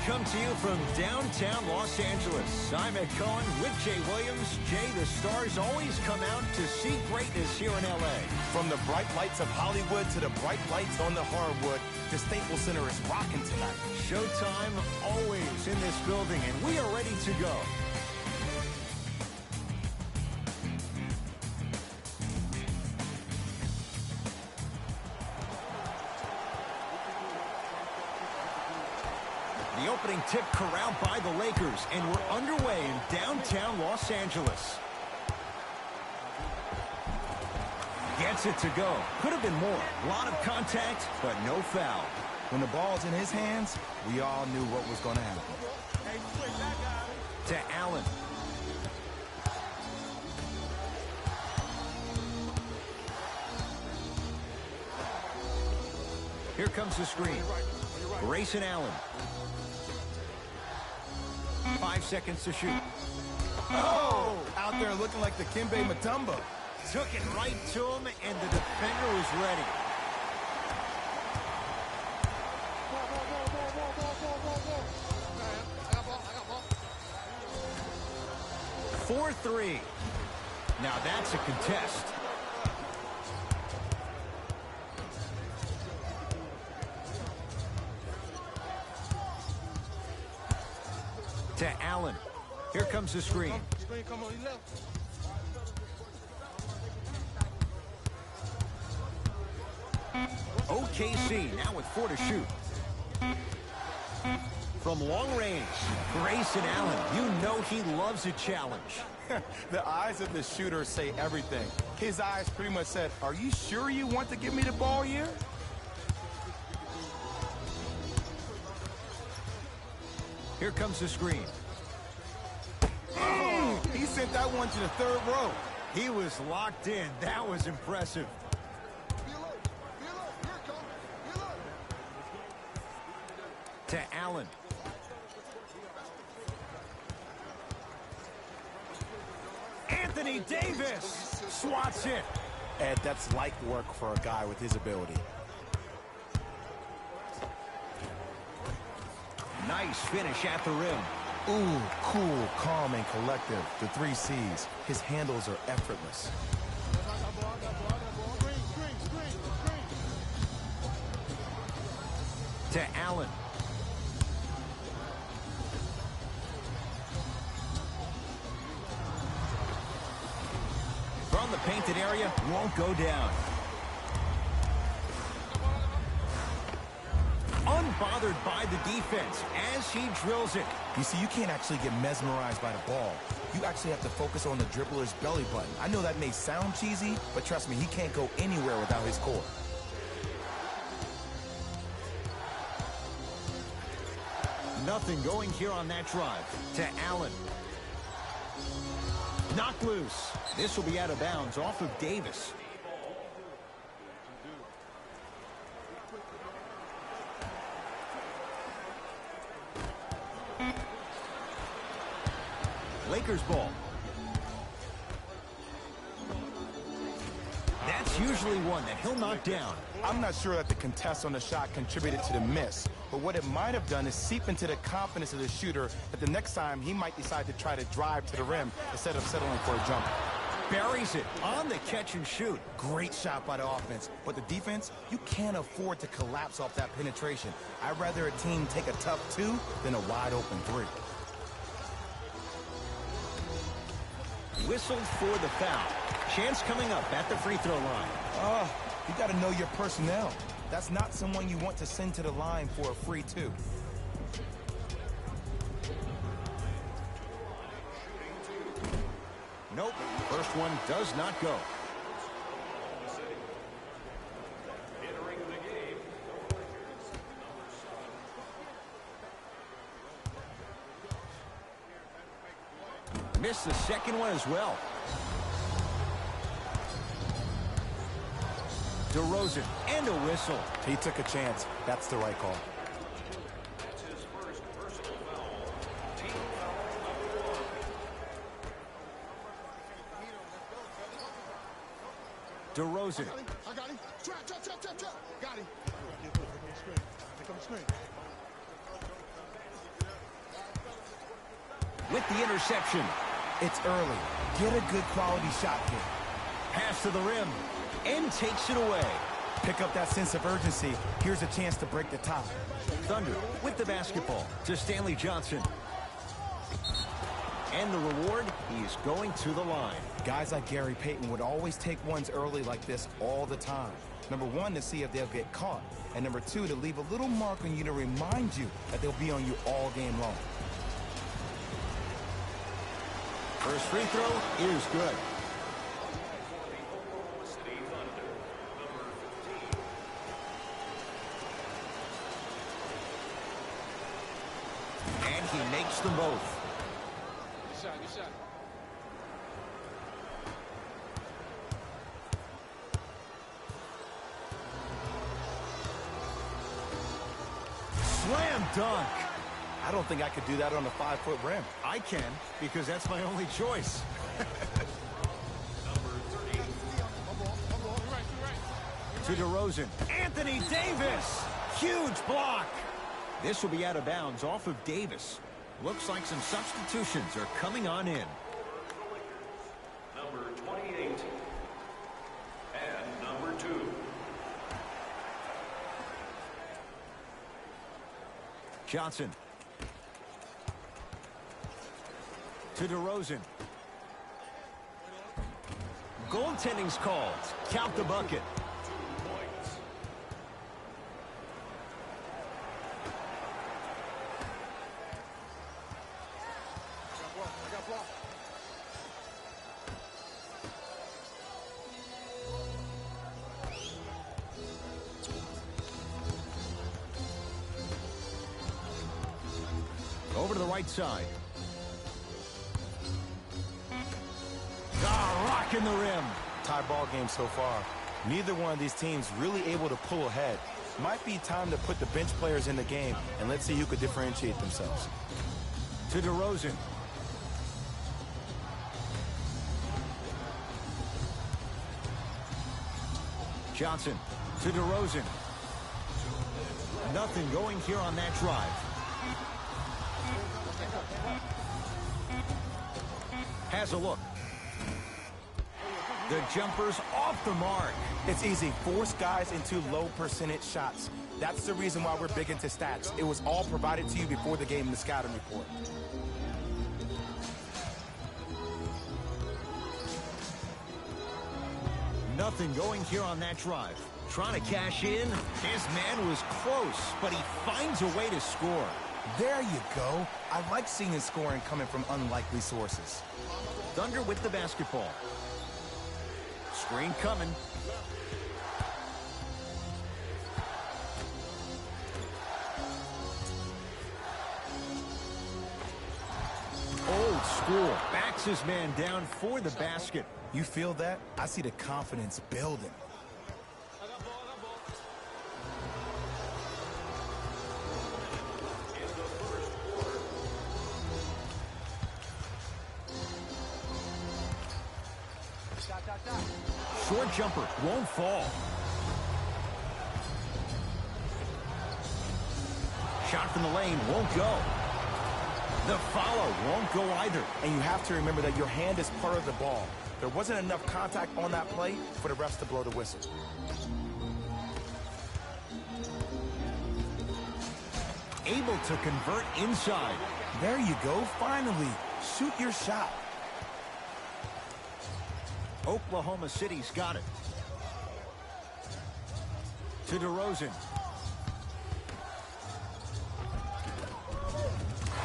Come to you from downtown Los Angeles. I'm Ed Cohen with Jay Williams. Jay, the stars always come out to see greatness here in L.A. From the bright lights of Hollywood to the bright lights on the hardwood, the Staples Center is rocking tonight. Showtime always in this building, and we are ready to go. The opening tip corralled by the Lakers, and we're underway in downtown Los Angeles. Gets it to go. Could have been more. A lot of contact, but no foul. When the ball's in his hands, we all knew what was going to happen. To Allen. Here comes the screen. Grayson Allen. 5 seconds to shoot. Oh! Out there looking like the Kimbe Mutombo. Took it right to him, and the defender was ready. For 3. Now that's a contest. To Allen. Here comes the screen. OKC now with 4 to shoot. From long range, Grayson Allen. You know he loves a challenge. The eyes of the shooter say everything. His eyes pretty much said, "Are you sure you want to give me the ball here?" Here comes the screen. Oh, he sent that one to the third row. He was locked in. That was impressive. To Allen. Anthony Davis swats it. Ed, that's light work for a guy with his ability. Nice finish at the rim. Ooh, cool, calm, and collective. The 3 C's. His handles are effortless. To Allen. From the painted area, won't go down. Unbothered by the defense as he drills it. You see, you can't actually get mesmerized by the ball. You actually have to focus on the dribbler's belly button. I know that may sound cheesy, but trust me, he can't go anywhere without his core. Nothing going here on that drive. To Allen. Knocked loose. This will be out of bounds off of Davis. Lakers ball. That's usually one that he'll knock down. I'm not sure that the contest on the shot contributed to the miss, but what it might have done is seep into the confidence of the shooter that the next time he might decide to try to drive to the rim instead of settling for a jumper. Buries it on the catch and shoot. Great shot by the offense, but the defense, you can't afford to collapse off that penetration. I'd rather a team take a tough 2 than a wide open 3. Whistled for the foul. Chance coming up at the free throw line. You got to know your personnel. That's not someone you want to send to the line for a free two. Nope, first one does not go. Missed the second one as well. DeRozan, and a whistle. He took a chance. That's the right call. DeRozan. I got him. Trap. Got him. With the interception. It's early. Get a good quality shot here. Pass to the rim. And takes it away. Pick up that sense of urgency. Here's a chance to break the tie. Thunder with the basketball to Stanley Johnson. And the reward, he's going to the line. Guys like Gary Payton would always take ones early like this all the time. Number one, to see if they'll get caught. And number two, to leave a little mark on you to remind you that they'll be on you all game long. First free throw is good. And he makes them both. Good shot. Slam dunk. I don't think I could do that on a 5-foot rim. I can, because that's my only choice. To DeRozan. Anthony Davis. Huge block. This will be out of bounds off of Davis. Looks like some substitutions are coming on in. Number 28 and number 2. Johnson. To DeRozan. Goaltending's called. Count the bucket. Over to the right side. Rocking the rim. Tie ball game so far. Neither one of these teams really able to pull ahead. Might be time to put the bench players in the game, and let's see who could differentiate themselves. To DeRozan. Johnson. To DeRozan. Nothing going here on that drive. Has a look. The jumper's off the mark. It's easy. Force guys into low percentage shots. That's the reason why we're big into stats. It was all provided to you before the game in the scouting report. Nothing going here on that drive. Trying to cash in. His man was close, but he finds a way to score. There you go. I like seeing his scoring coming from unlikely sources. Thunder with the basketball. Screen coming. Old school. Backs his man down for the basket. You feel that? I see the confidence building. Short jumper won't fall. Shot from the lane won't go. The follow won't go either. And you have to remember that your hand is part of the ball. There wasn't enough contact on that play for the refs to blow the whistle. Able to convert inside. There you go. Finally, shoot your shot. Oklahoma City's got it. To DeRozan.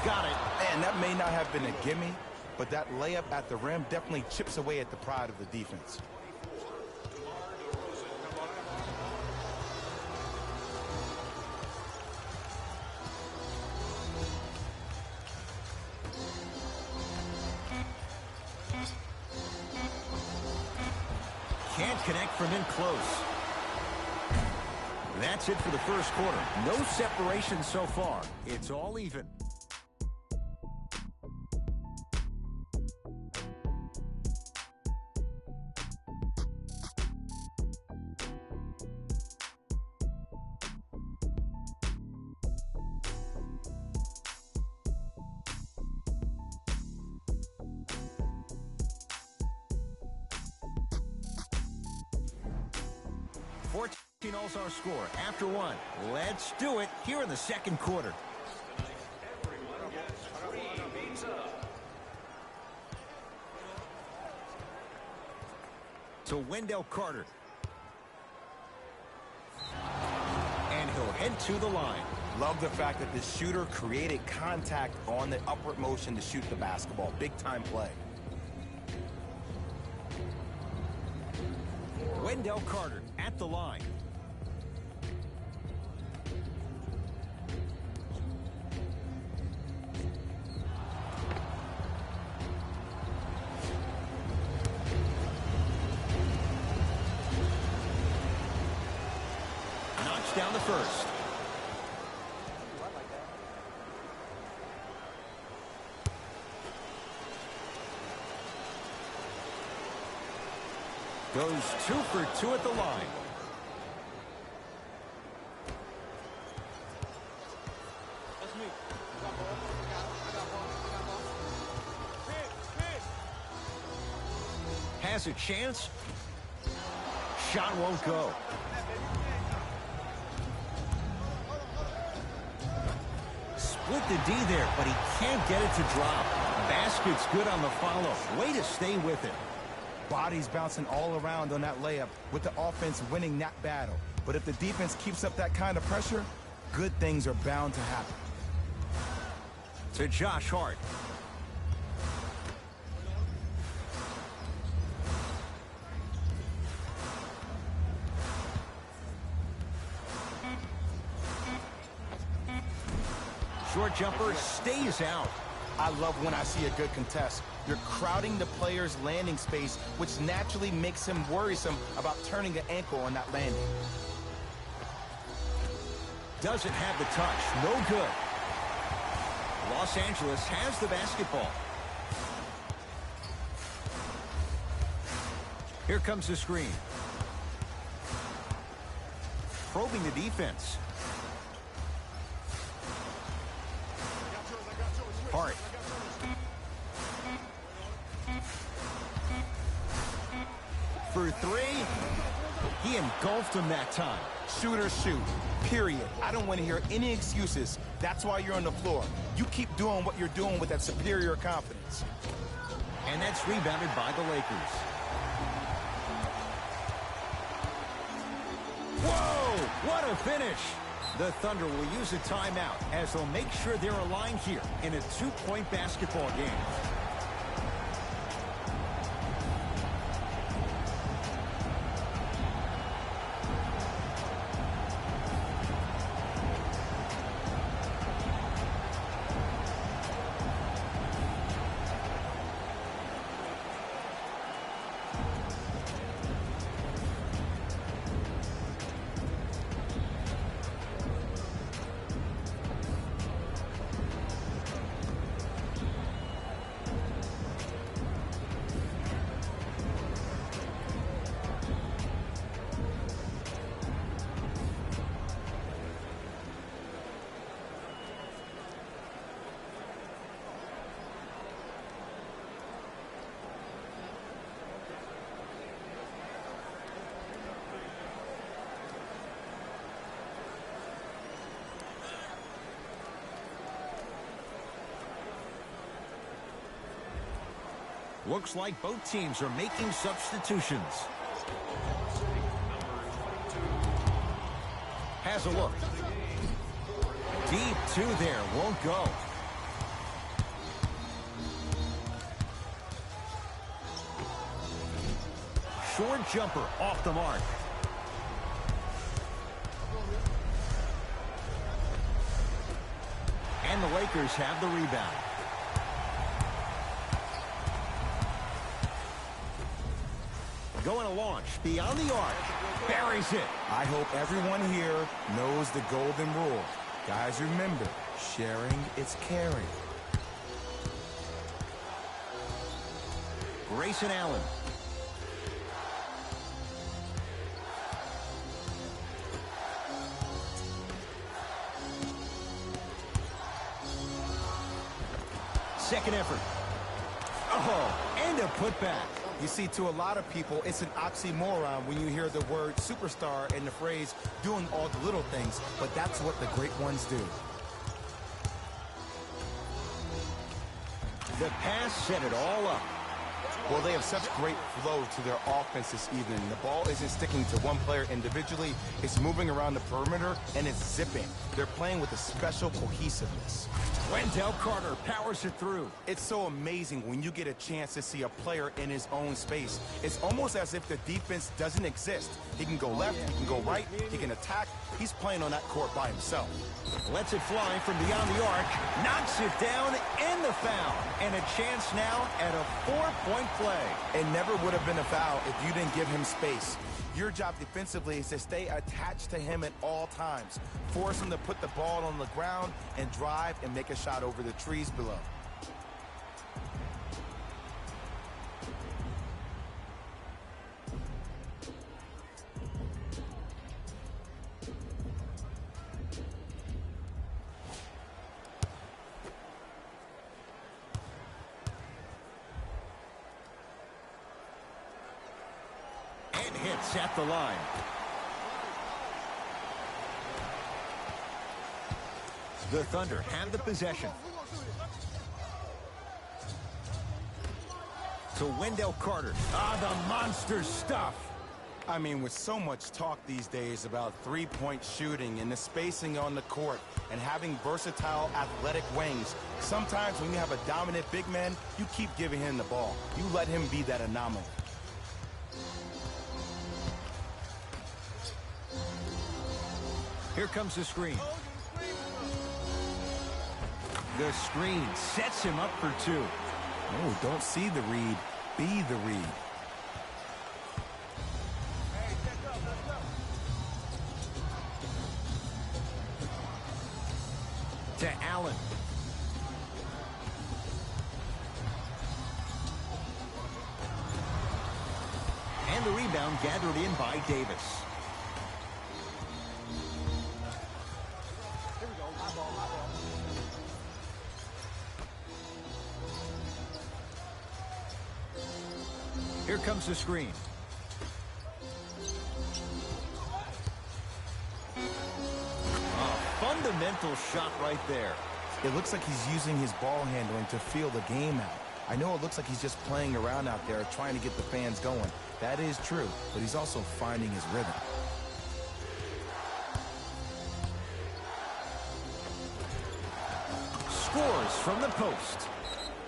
Got it. And that may not have been a gimme, but that layup at the rim definitely chips away at the pride of the defense. Can't connect from in close. That's it for the first quarter. No separation so far. It's all even. All's our score after one. Let's do it here in the second quarter. To Wendell Carter. And he'll head to the line. Love the fact that the shooter created contact on the upward motion to shoot the basketball. Big time play. Wendell Carter at the line. Down the first. Goes 2 for 2 at the line. That's me. Has a chance. Shot won't go. Split the D there, but he can't get it to drop. Basket's good on the follow. Way to stay with it. Bodies bouncing all around on that layup with the offense winning that battle. But if the defense keeps up that kind of pressure, good things are bound to happen. To Josh Hart. Short jumper stays out. I love when I see a good contest. You're crowding the player's landing space, which naturally makes him worrisome about turning an ankle on that landing. Doesn't have the touch. No good. Los Angeles has the basketball. Here comes the screen. Probing the defense. Hart. For three. He engulfed him that time. Shooters shoot. Period. I don't want to hear any excuses. That's why you're on the floor. You keep doing what you're doing with that superior confidence. And that's rebounded by the Lakers. Whoa! What a finish! The Thunder will use a timeout as they'll make sure they're aligned here in a two-point basketball game. Looks like both teams are making substitutions. has a look. Deep two there, won't go. Short jumper off the mark. And the Lakers have the rebound. Going to launch beyond the arc. Buries it. I hope everyone here knows the golden rule. Guys, remember, sharing is caring. Grayson Allen. Second effort. Oh, and a putback. You see, to a lot of people, it's an oxymoron when you hear the word superstar and the phrase doing all the little things, but that's what the great ones do. The pass set it all up. Well, they have such great flow to their offense this evening. The ball isn't sticking to one player individually. It's moving around the perimeter, and it's zipping. They're playing with a special cohesiveness. Wendell Carter powers it through. It's so amazing when you get a chance to see a player in his own space. It's almost as if the defense doesn't exist. He can go left, he can go right, he can attack. He's playing on that court by himself. Lets it fly from beyond the arc, knocks it down, and the foul. And a chance now at a 4-point play. It never would have been a foul if you didn't give him space. Your job defensively is to stay attached to him at all times. Force him to put the ball on the ground and drive and make a shot over the trees below. Hits at the line. The Thunder have the possession. To Wendell Carter. The monster stuff. I mean, with so much talk these days about three-point shooting and the spacing on the court and having versatile athletic wings, sometimes when you have a dominant big man, you keep giving him the ball. You let him be that anomaly. Here comes the screen. The screen sets him up for two. Oh, don't see the read, be the read. To Allen. And the rebound gathered in by Davis. Here comes the screen. A fundamental shot right there. It looks like he's using his ball handling to feel the game out. I know it looks like he's just playing around out there trying to get the fans going. That is true, but he's also finding his rhythm. Scores from the post.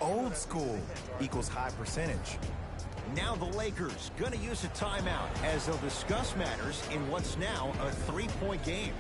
Old school equals high percentage. Now the Lakers going to use a timeout as they'll discuss matters in what's now a three-point game.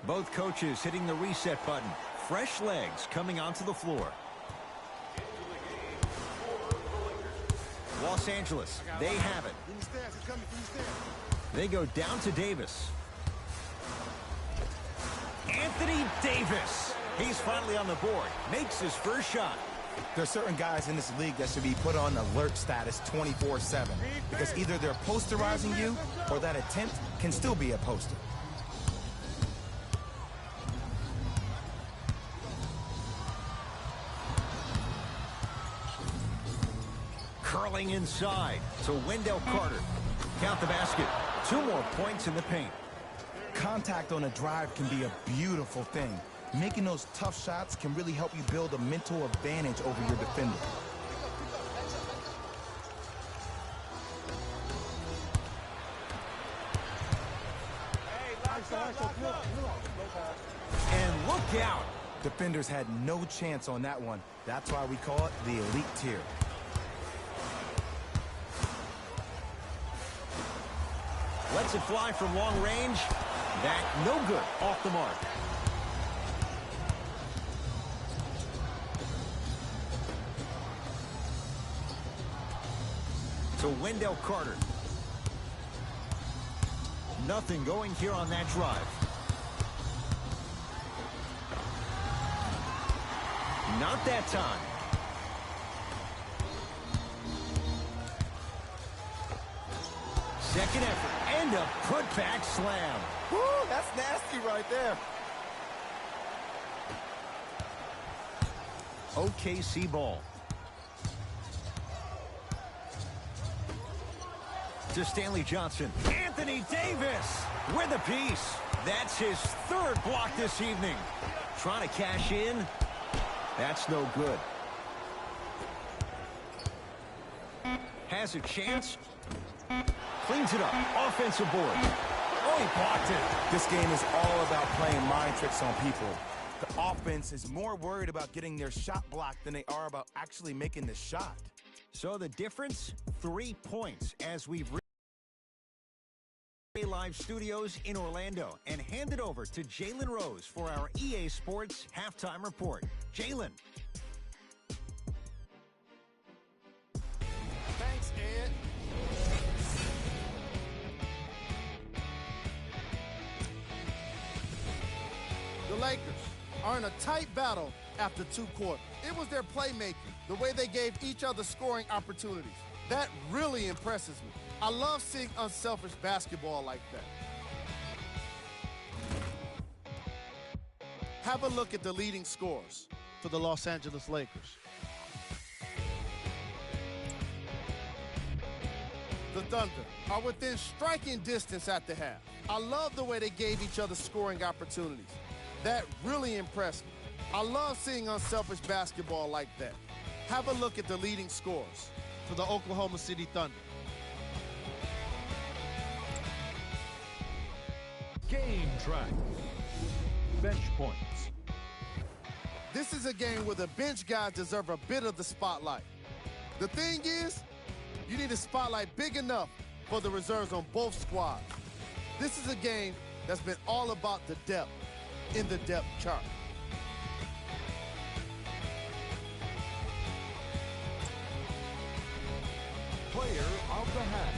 Both coaches hitting the reset button. fresh legs coming onto the floor. Los Angeles, they have it. They go down to Davis. Anthony Davis. He's finally on the board. Makes his first shot. There are certain guys in this league that should be put on alert status 24/7 because either they're posterizing you or that attempt can still be a poster. Curling inside to Wendell Carter. Count the basket. 2 more points in the paint. Contact on a drive can be a beautiful thing. Making those tough shots can really help you build a mental advantage over your defender. And look out. Defenders had no chance on that one. That's why we call it the elite tier. Lets it fly from long range. That no good. Off the mark. To Wendell Carter. Nothing going here on that drive. Not that time. Second effort and a putback slam. Woo, that's nasty right there. OKC ball. To Stanley Johnson. Anthony Davis with a piece. That's his 3rd block this evening. Trying to cash in. That's no good. Has a chance. Cleans it up. Offensive board. Oh, he blocked it. This game is all about playing mind tricks on people. The offense is more worried about getting their shot blocked than they are about actually making the shot. So the difference, 3 points as we've reached Live Studios in Orlando and hand it over to Jalen Rose for our EA Sports halftime report. Jalen. Thanks, Ed. The Lakers are in a tight battle after 2 quarters. It was their playmaking, the way they gave each other scoring opportunities. That really impresses me. I love seeing unselfish basketball like that. Have a look at the leading scorers for the Los Angeles Lakers. The Thunder are within striking distance at the half. I love the way they gave each other scoring opportunities. That really impressed me. I love seeing unselfish basketball like that. Have a look at the leading scorers for the Oklahoma City Thunder. Game track. Bench points. This is a game where the bench guys deserve a bit of the spotlight. The thing is, you need a spotlight big enough for the reserves on both squads. This is a game that's been all about the depth in the depth chart. Player of the half.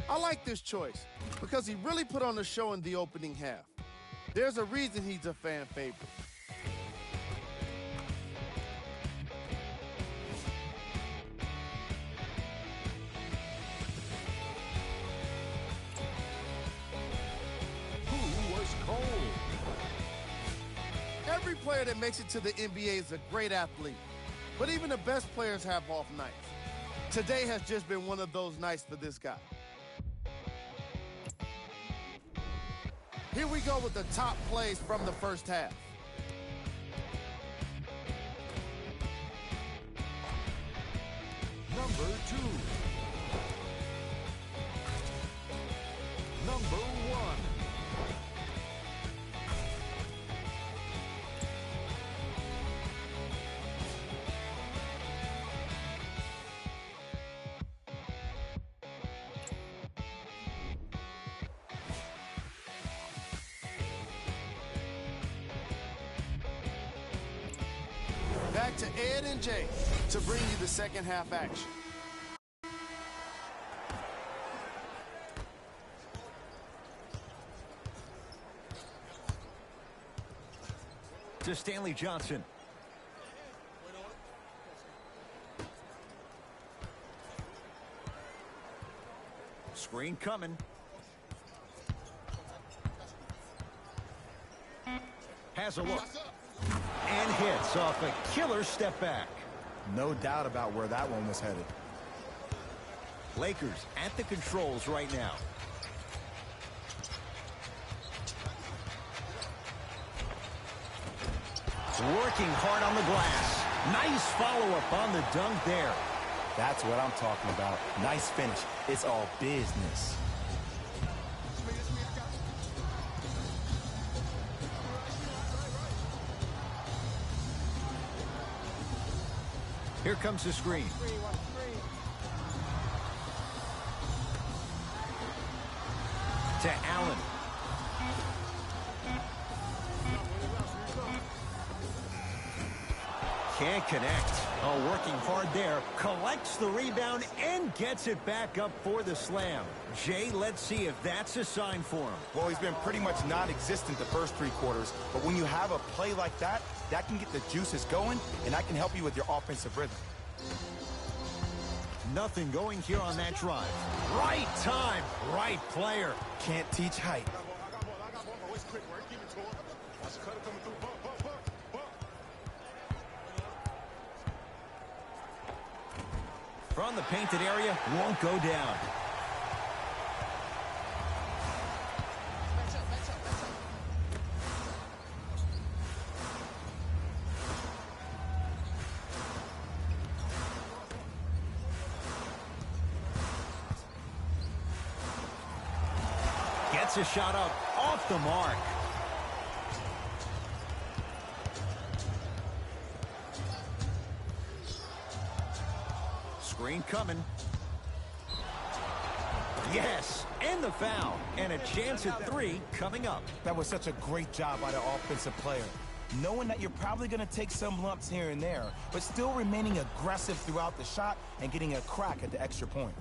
I like this choice because he really put on a show in the opening half. There's a reason he's a fan favorite. Who was cold? Every player that makes it to the NBA is a great athlete, but even the best players have off nights. Today has just been one of those nights for this guy. Here we go with the top plays from the first half. Number 2. Number 1. back to Ed and Jay to bring you the second half action. To Stanley Johnson. Screen coming. Has a look. And hits off a killer step back. No doubt about where that one was headed. Lakers at the controls right now. Working hard on the glass. Nice follow-up on the dunk there. That's what I'm talking about. Nice finish. It's all business. Here comes the screen. To Allen. Can't connect. Oh, working hard there. Collects the rebound and gets it back up for the slam. Jay, let's see if that's a sign for him. Well, he's been pretty much non-existent the first 3 quarters, but when you have a play like that, that can get the juices going, and that can help you with your offensive rhythm. Nothing going here on that drive. Right time, right player. Can't teach height. From the painted area, won't go down. Gets a shot up off the mark. Screen coming. Yes, and the foul. And a chance at 3 coming up. That was such a great job by the offensive player. Knowing that you're probably going to take some lumps here and there, but still remaining aggressive throughout the shot and getting a crack at the extra point.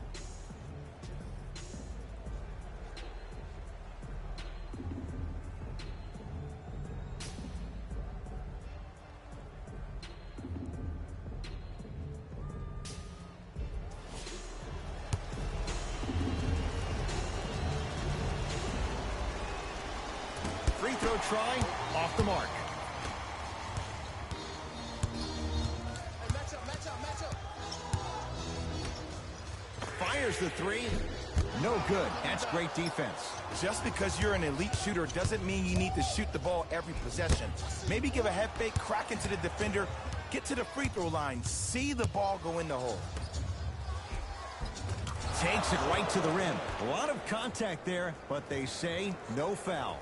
Free throw try, off the mark. Fires the 3. No good. That's great defense. Just because you're an elite shooter doesn't mean you need to shoot the ball every possession. Maybe give a head fake, crack into the defender, get to the free throw line, see the ball go in the hole. Takes it right to the rim. A lot of contact there, but they say no foul.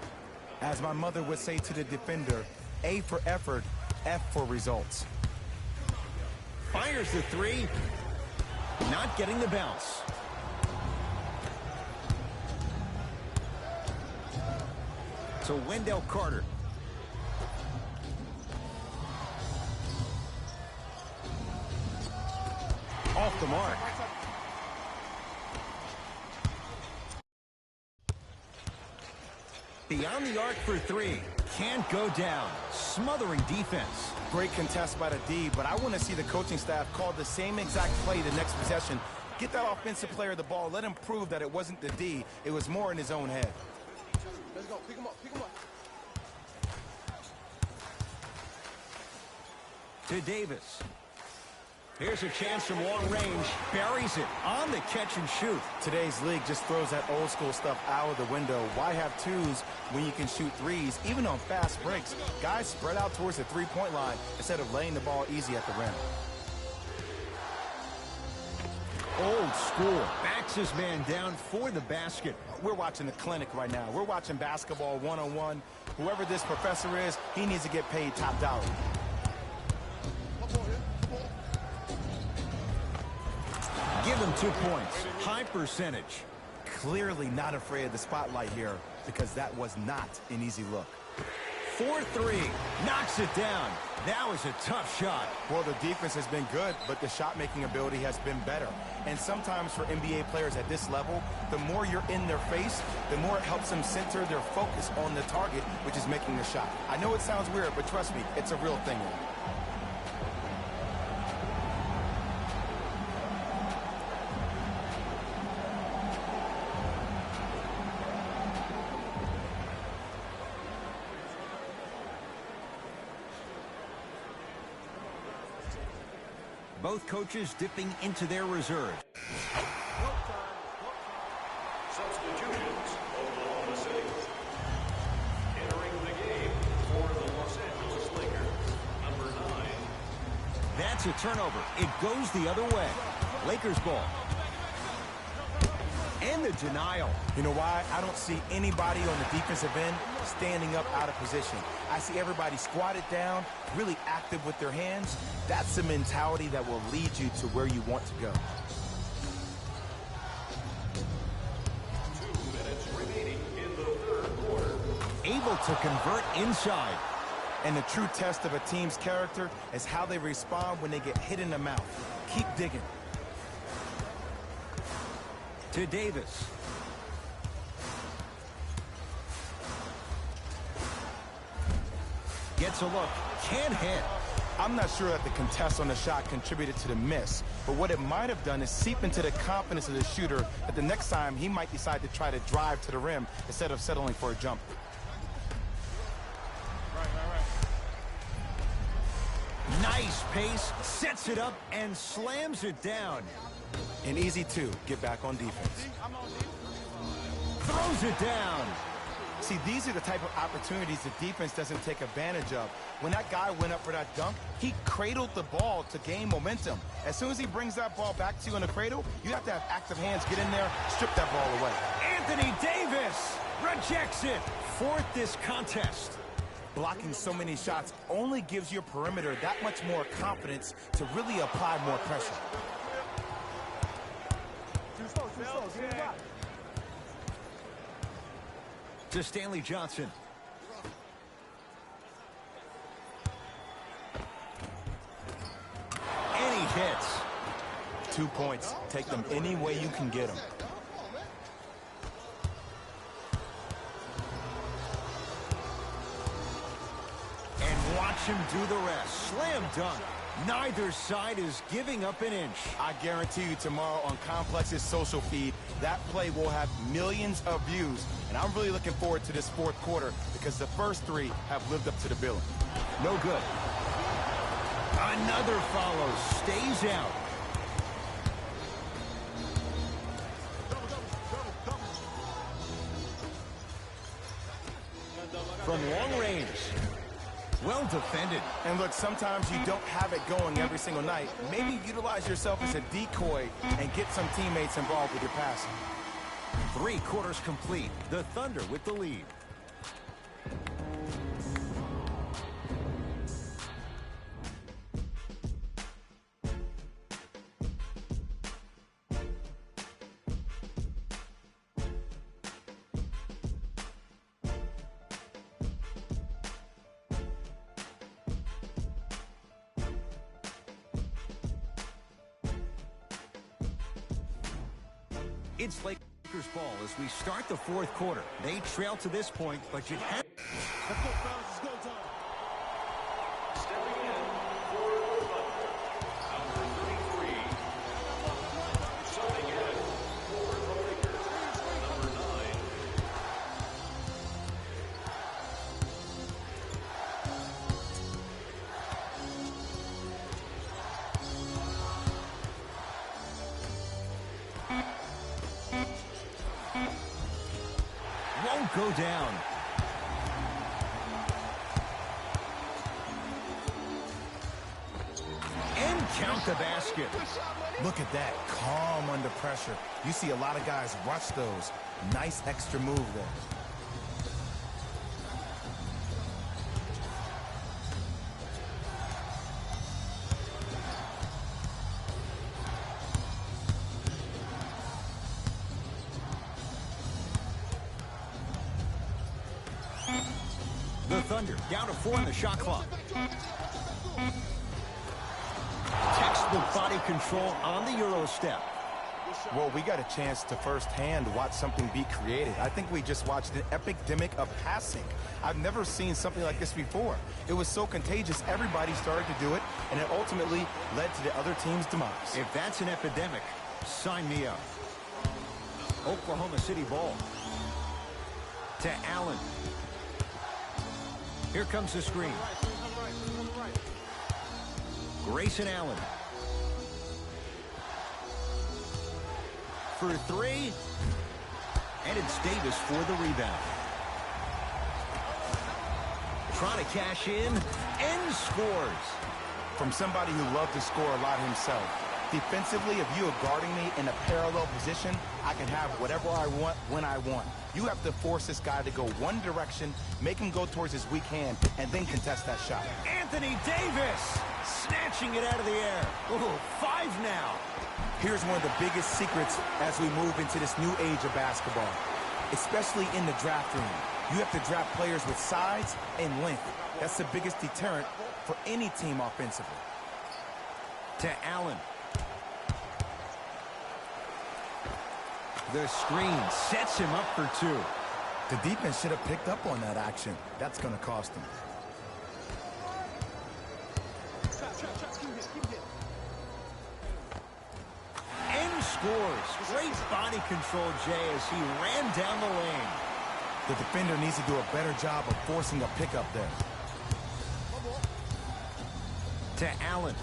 As my mother would say to the defender, A for effort, F for results. Fires the 3. Not getting the bounce. To Wendell Carter. Off the mark. Beyond the arc for 3. Can't go down. Smothering defense. Great contest by the D, but I want to see the coaching staff call the same exact play the next possession. Get that offensive player the ball. Let him prove that it wasn't the D. It was more in his own head. Let's go. Pick him up. Pick him up. To Davis. Here's a chance from long range. Buries it on the catch and shoot. Today's league just throws that old school stuff out of the window. Why have 2s when you can shoot 3s, even on fast breaks? Guys spread out towards the three-point line instead of laying the ball easy at the rim. Old school. Backs his man down for the basket. We're watching the clinic right now. We're watching basketball one-on-one. Whoever this professor is, he needs to get paid top dollar. Give him 2 points. High percentage. Clearly not afraid of the spotlight here because that was not an easy look. 4-3. Knocks it down. That was a tough shot. Well, the defense has been good, but the shot-making ability has been better. And sometimes for NBA players at this level, the more you're in their face, the more it helps them center their focus on the target, which is making the shot. I know it sounds weird, but trust me, it's a real thing. Both coaches dipping into their reserve. Substitutions, Oklahoma City. Entering the game for the Los Angeles Lakers, number 9. That's a turnover. It goes the other way. Lakers ball. And the denial. You know why? I don't see anybody on the defensive end standing up out of position. I see everybody squatted down, really active with their hands. That's the mentality that will lead you to where you want to go. 2 minutes remaining in the third quarter. Able to convert inside. And the true test of a team's character is how they respond when they get hit in the mouth. Keep digging. To Davis. Gets a look. Can't hit. I'm not sure that the contest on the shot contributed to the miss, but what it might have done is seep into the confidence of the shooter that the next time he might decide to try to drive to the rim instead of settling for a jump. Nice pace. Sets it up and slams it down. And easy too, get back on defense. Throws it down. See, these are the type of opportunities the defense doesn't take advantage of. When that guy went up for that dunk, he cradled the ball to gain momentum. As soon as he brings that ball back to you in the cradle, you have to have active hands, get in there, strip that ball away. Anthony Davis rejects it. Fourth this contest. Blocking so many shots only gives your perimeter that much more confidence to really apply more pressure. To Stanley Johnson. And he hits. 2 points. Take them any way you can get them. And watch him do the rest. Slam dunk. Neither side is giving up an inch. I guarantee you tomorrow on Complex's social feed, that play will have millions of views. And I'm really looking forward to this fourth quarter because the first three have lived up to the billing. No good. Another follow. Stays out. From long range. Well defended. And look, sometimes you don't have it going every single night. Maybe utilize yourself as a decoy and get some teammates involved with your passing. 3 quarters complete. The Thunder with the lead. It's Lakers ball as we start the fourth quarter. They trail to this point, but you have... Stepping in for the Thunder, number 33. Subbing in for the Lakers, number 9. Won't go down. And count the basket. Look at that, calm under pressure. You see a lot of guys rush those. Nice extra move there. The Thunder down to 4 in the shot clock. Textbook body control on the Euro step. Well, we got a chance to firsthand watch something be created. I think we just watched an epidemic of passing. I've never seen something like this before. It was so contagious, everybody started to do it, and it ultimately led to the other team's demise. If that's an epidemic, sign me up. Oklahoma City ball. To Allen. Here comes the screen. Grayson Allen. For 3. And it's Davis for the rebound. Trying to cash in and scores. From somebody who loved to score a lot himself. Defensively, if you are guarding me in a parallel position, I can have whatever I want when I want. You have to force this guy to go one direction, make him go towards his weak hand, and then contest that shot. Anthony Davis snatching it out of the air. Ooh, 5 now. Here's one of the biggest secrets as we move into this new age of basketball, especially in the draft room. You have to draft players with size and length. That's the biggest deterrent for any team offensively. To Allen. The screen sets him up for 2. The defense should have picked up on that action. That's going to cost them. And scores. Great body control, Jay, as he ran down the lane. The defender needs to do a better job of forcing a pickup there. To Allen.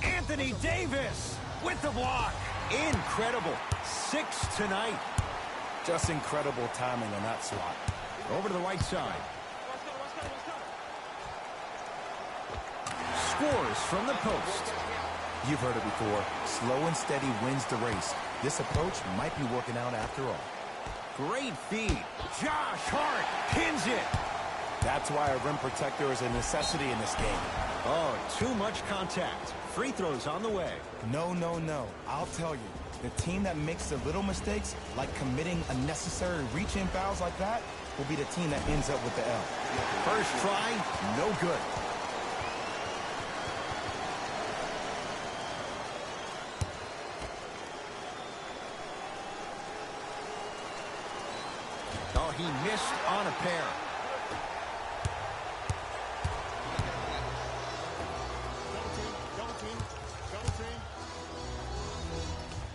Anthony Davis with the block. Incredible. 6 tonight. Just incredible timing on that swat. Over to the right side. Scores from the post. You've heard it before. Slow and steady wins the race. This approach might be working out after all. Great feed. Josh Hart pins it. That's why a rim protector is a necessity in this game. Oh, too much contact. Free throws on the way. No, no, no. I'll tell you. The team that makes the little mistakes, like committing unnecessary reach-in fouls like that, will be the team that ends up with the L. First try, no good. Oh, he missed on a pair.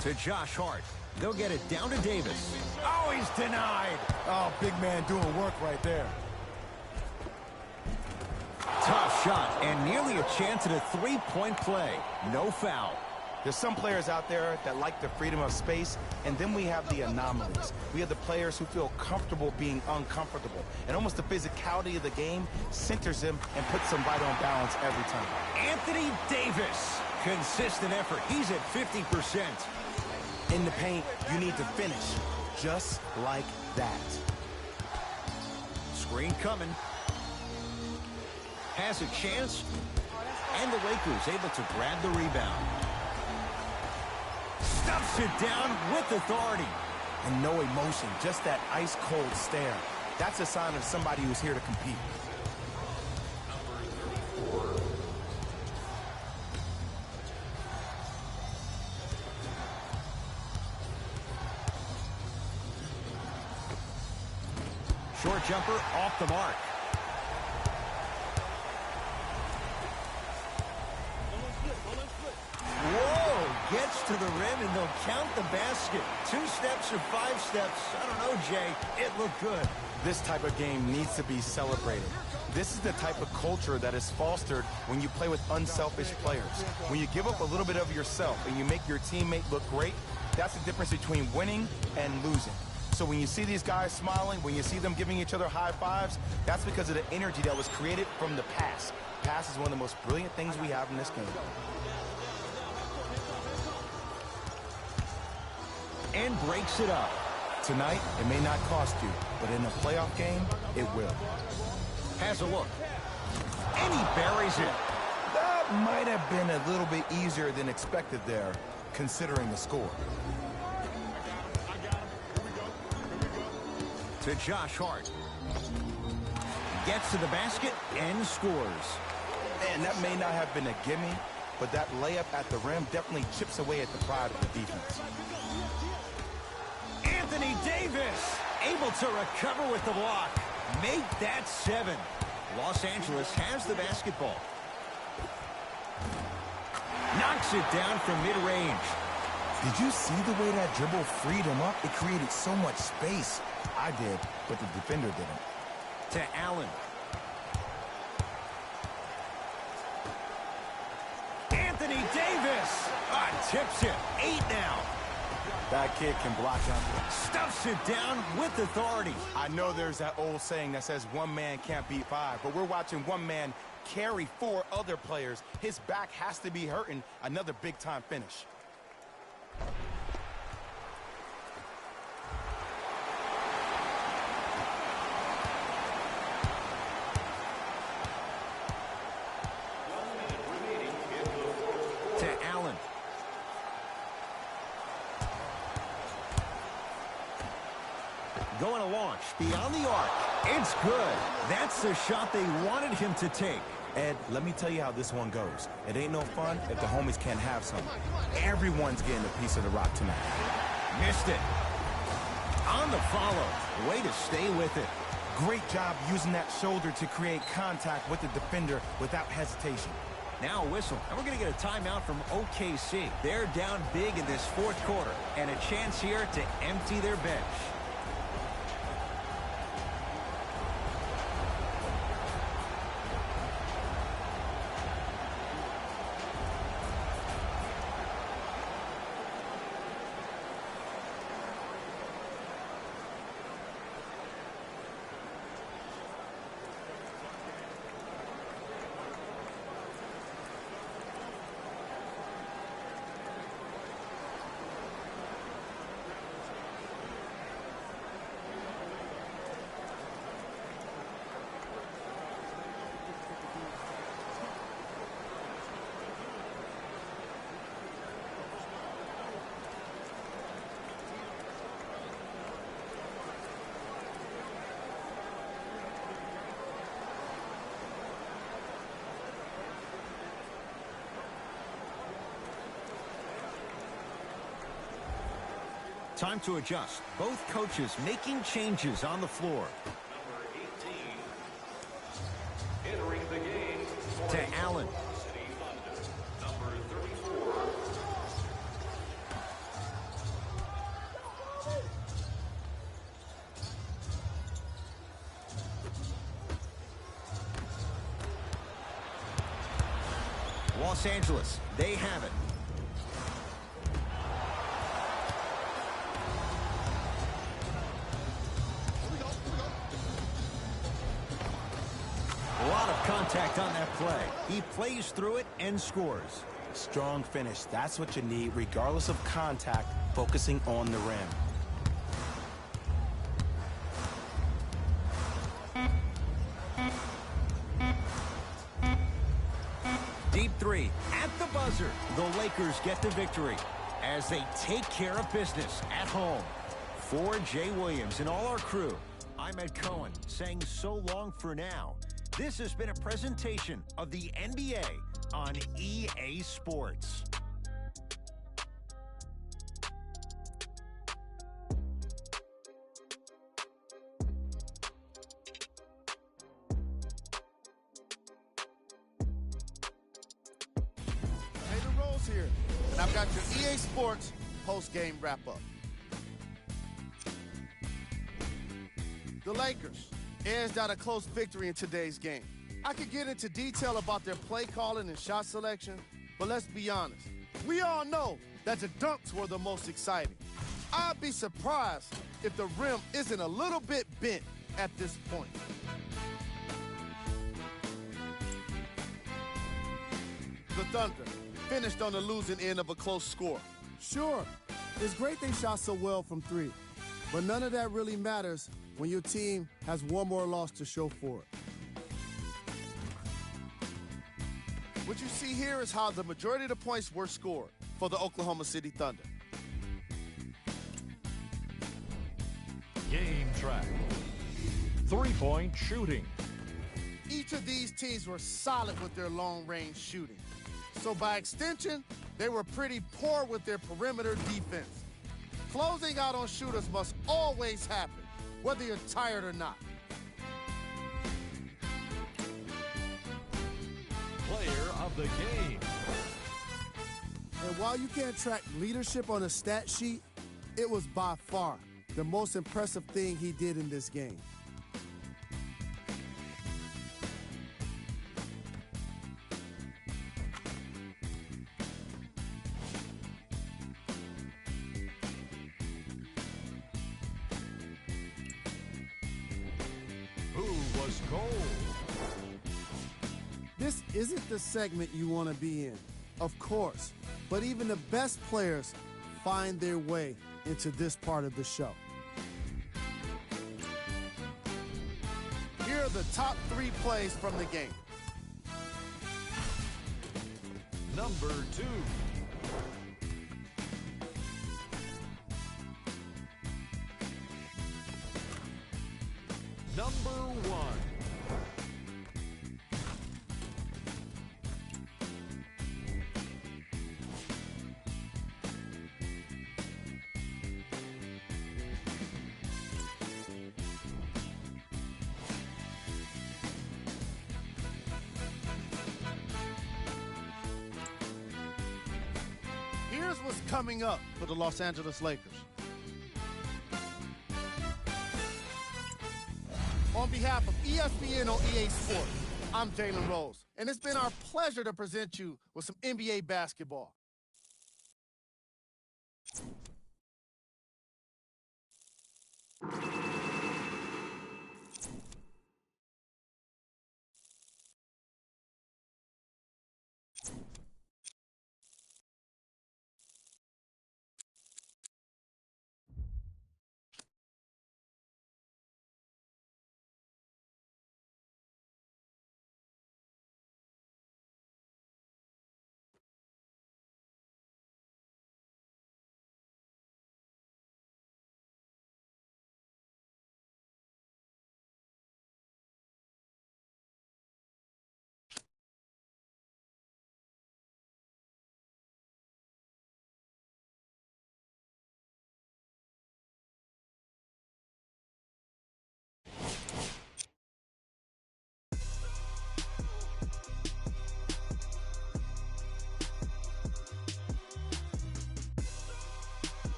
To Josh Hart. They'll get it down to Davis. Oh, he's denied. Oh, big man doing work right there. Tough shot and nearly a chance at a three-point play. No foul. There's some players out there that like the freedom of space, and then we have the anomalies. We have the players who feel comfortable being uncomfortable, and almost the physicality of the game centers them and puts them right on balance every time. Anthony Davis. Consistent effort. He's at 50%. In the paint, you need to finish just like that. Screen coming. Has a chance, and the Lakers able to grab the rebound. Stuffs it down with authority. And no emotion, just that ice-cold stare. That's a sign of somebody who's here to compete. Short jumper off the mark. Whoa, gets to the rim and they'll count the basket. 2 steps or 5 steps. I don't know, Jay. It looked good. This type of game needs to be celebrated. This is the type of culture that is fostered when you play with unselfish players. When you give up a little bit of yourself and you make your teammate look great, that's the difference between winning and losing. So when you see these guys smiling, when you see them giving each other high fives, that's because of the energy that was created from the pass. Pass is one of the most brilliant things we have in this game. And breaks it up. Tonight, it may not cost you, but in a playoff game, it will. Has a look. And he buries it. That might have been a little bit easier than expected there, considering the score. to Josh Hart. Gets to the basket and scores. Man, that may not have been a gimme, but that layup at the rim definitely chips away at the pride of the defense. Anthony Davis able to recover with the block. Make that 7. Los Angeles has the basketball. Knocks it down from mid-range. Did you see the way that dribble freed him up? It created so much space. I did, but the defender didn't. To Allen. Anthony Davis. Tips it. 8 now. That kid can block out there. Stuffs it down with authority. I know there's that old saying that says one man can't beat 5, but we're watching one man carry 4 other players. His back has to be hurting. Another big-time finish. To Allen. Going to launch beyond the arc. It's good. That's the shot they wanted him to take. Ed, let me tell you how this one goes. It ain't no fun if the homies can't have some. Everyone's getting a piece of the rock tonight. Missed it. On the follow. Way to stay with it. Great job using that shoulder to create contact with the defender without hesitation. Now a whistle, and we're going to get a timeout from OKC. They're down big in this 4th quarter, and a chance here to empty their bench. Time to adjust. Both coaches making changes on the floor. Number 18. Entering the game. To Allen. City London. Number 34. Los Angeles, they have it. A lot of contact on that play. He plays through it and scores. Strong finish. That's what you need, regardless of contact, focusing on the rim. Deep 3 at the buzzer. The Lakers get the victory as they take care of business at home. For Jay Williams and all our crew, I'm Ed Cohen saying so long for now. This has been a presentation of the NBA on EA Sports. Taylor Rose here, and I've got your EA Sports post-game wrap-up. The Lakers edged out a close victory in today's game. I could get into detail about their play calling and shot selection, but let's be honest. We all know that the dunks were the most exciting. I'd be surprised if the rim isn't a little bit bent at this point. The Thunder finished on the losing end of a close score. Sure, it's great they shot so well from 3, but none of that really matters when your team has one more loss to show for it. What you see here is how the majority of the points were scored for the Oklahoma City Thunder. Game track. 3-point shooting. Each of these teams were solid with their long-range shooting. So by extension, they were pretty poor with their perimeter defense. Closing out on shooters must always happen, whether you're tired or not. Player of the game. And while you can't track leadership on a stat sheet, it was by far the most impressive thing he did in this game. Who was cold? This isn't the segment you want to be in, of course, but even the best players find their way into this part of the show. Here are the top 3 plays from the game. Number 2. Number 1. Here's what's coming up for the Los Angeles Lakers. On behalf of ESPN on EA Sports, I'm Jalen Rose, and it's been our pleasure to present you with some NBA basketball.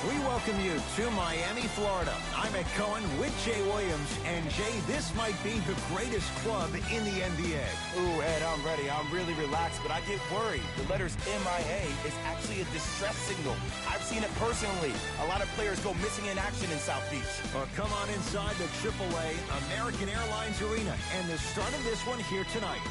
We welcome you to Miami, Florida. I'm Ed Cohen with Jay Williams. And Jay, this might be the greatest club in the NBA. Ooh, Ed, I'm ready. I'm really relaxed, but I get worried. The letters MIA is actually a distress signal. I've seen it personally. A lot of players go missing in action in South Beach. Well, come on inside the AAA American Airlines Arena. And the start of this one here tonight.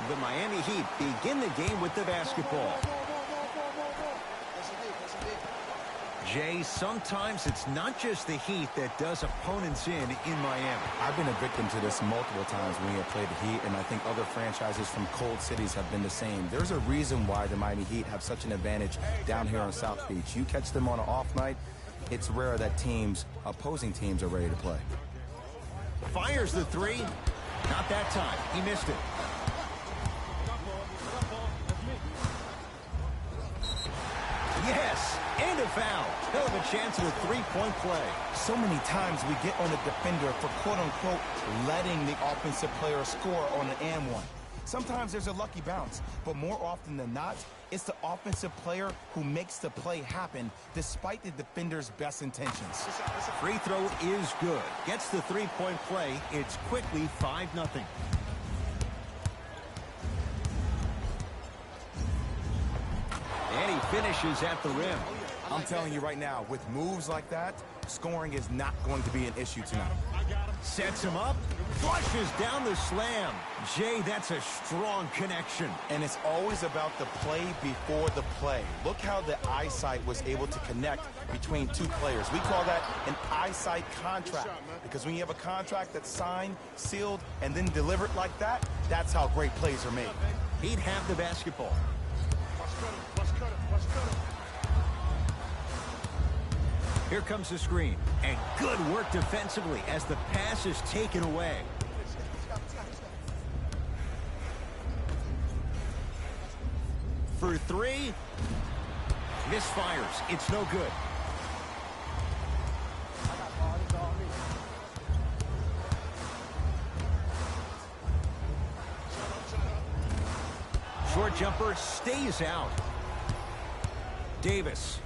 The Miami Heat begin the game with the basketball. Jay, sometimes it's not just the heat that does opponents in Miami. I've been a victim to this multiple times when we have played the Heat, and I think other franchises from cold cities have been the same. There's a reason why the Miami Heat have such an advantage down here on South Beach. You catch them on an off night, it's rare that opposing teams are ready to play. Fires the three. Not that time. He missed it. Yes, and a foul. He'll have a chance at a three-point play. So many times we get on the defender for quote-unquote letting the offensive player score on the and one. Sometimes there's a lucky bounce, but more often than not, it's the offensive player who makes the play happen despite the defender's best intentions. Free throw is good. Gets the three-point play. It's quickly 5-0. And he finishes at the rim. I'm telling you right now, with moves like that, scoring is not going to be an issue tonight. Sets him up, flushes down the slam. Jay, that's a strong connection. And it's always about the play before the play. Look how the eyesight was able to connect between two players. We call that an eyesight contract. Because when you have a contract that's signed, sealed, and then delivered like that, that's how great plays are made. He'd have the basketball. Here comes the screen, and good work defensively as the pass is taken away. For three, misfires. It's no good. Short jumper stays out. Davis.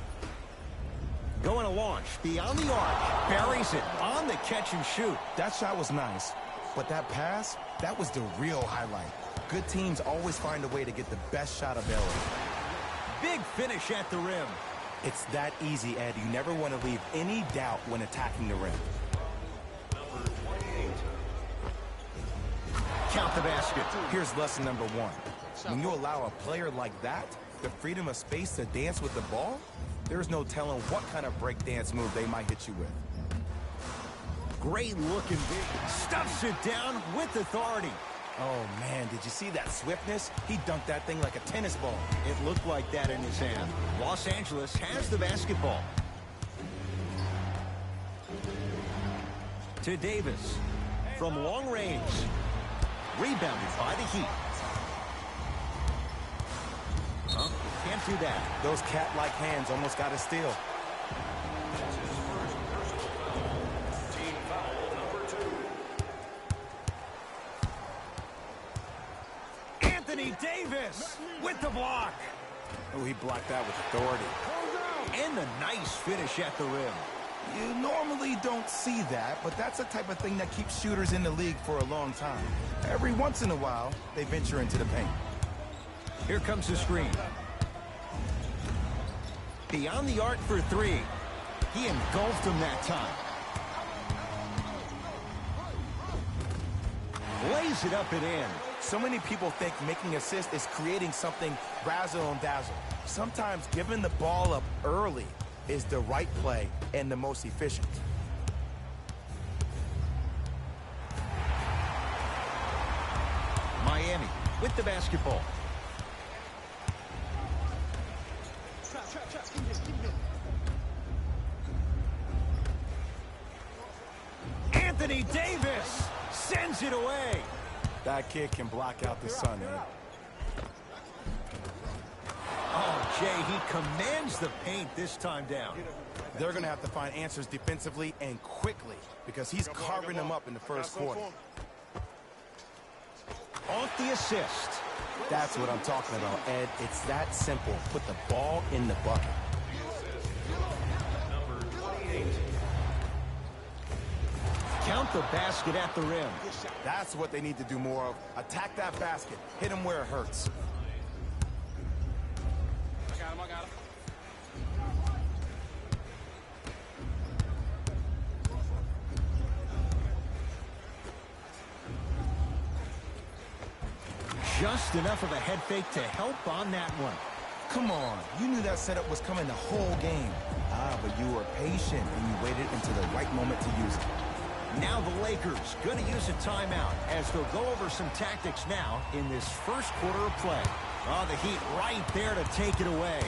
Going to launch beyond the arc. Buries it on the catch and shoot. That shot was nice, but that pass, that was the real highlight. Good teams always find a way to get the best shot available. Big finish at the rim. It's that easy, Ed. You never want to leave any doubt when attacking the rim. Count the basket. Here's lesson number one. When you allow a player like that the freedom of space to dance with the ball, there's no telling what kind of breakdance move they might hit you with. Great looking big. Stuffs it down with authority. Oh, man, did you see that swiftness? He dunked that thing like a tennis ball. It looked like that in his hand. Los Angeles has the basketball. To Davis. From long range. Rebounded by the Heat. Can't do that. Those cat-like hands almost got a steal. Team foul number 2. Anthony Davis with the block. Oh, he blocked that with authority. And the nice finish at the rim. You normally don't see that, but that's the type of thing that keeps shooters in the league for a long time. Every once in a while, they venture into the paint. Here comes the screen. Beyond the arc for three. He engulfed him that time. Lays it up and in. So many people think making assists is creating something razzle and dazzle. Sometimes giving the ball up early is the right play and the most efficient. Miami with the basketball. Anthony Davis sends it away. That kid can block out the sun, man. Oh, Jay, he commands the paint this time down. They're going to have to find answers defensively and quickly because he's carving them up in the first quarter. Off the assist. That's what I'm talking about, Ed. It's that simple. Put the ball in the bucket. Number 28. Count the basket at the rim. That's what they need to do more of. Attack that basket. Hit him where it hurts. I got him. Just enough of a head fake to help on that one. Come on. You knew that setup was coming the whole game. But you were patient and you waited until the right moment to use it. Now the Lakers going to use a timeout as they'll go over some tactics now in this first quarter of play. Oh, the Heat right there to take it away.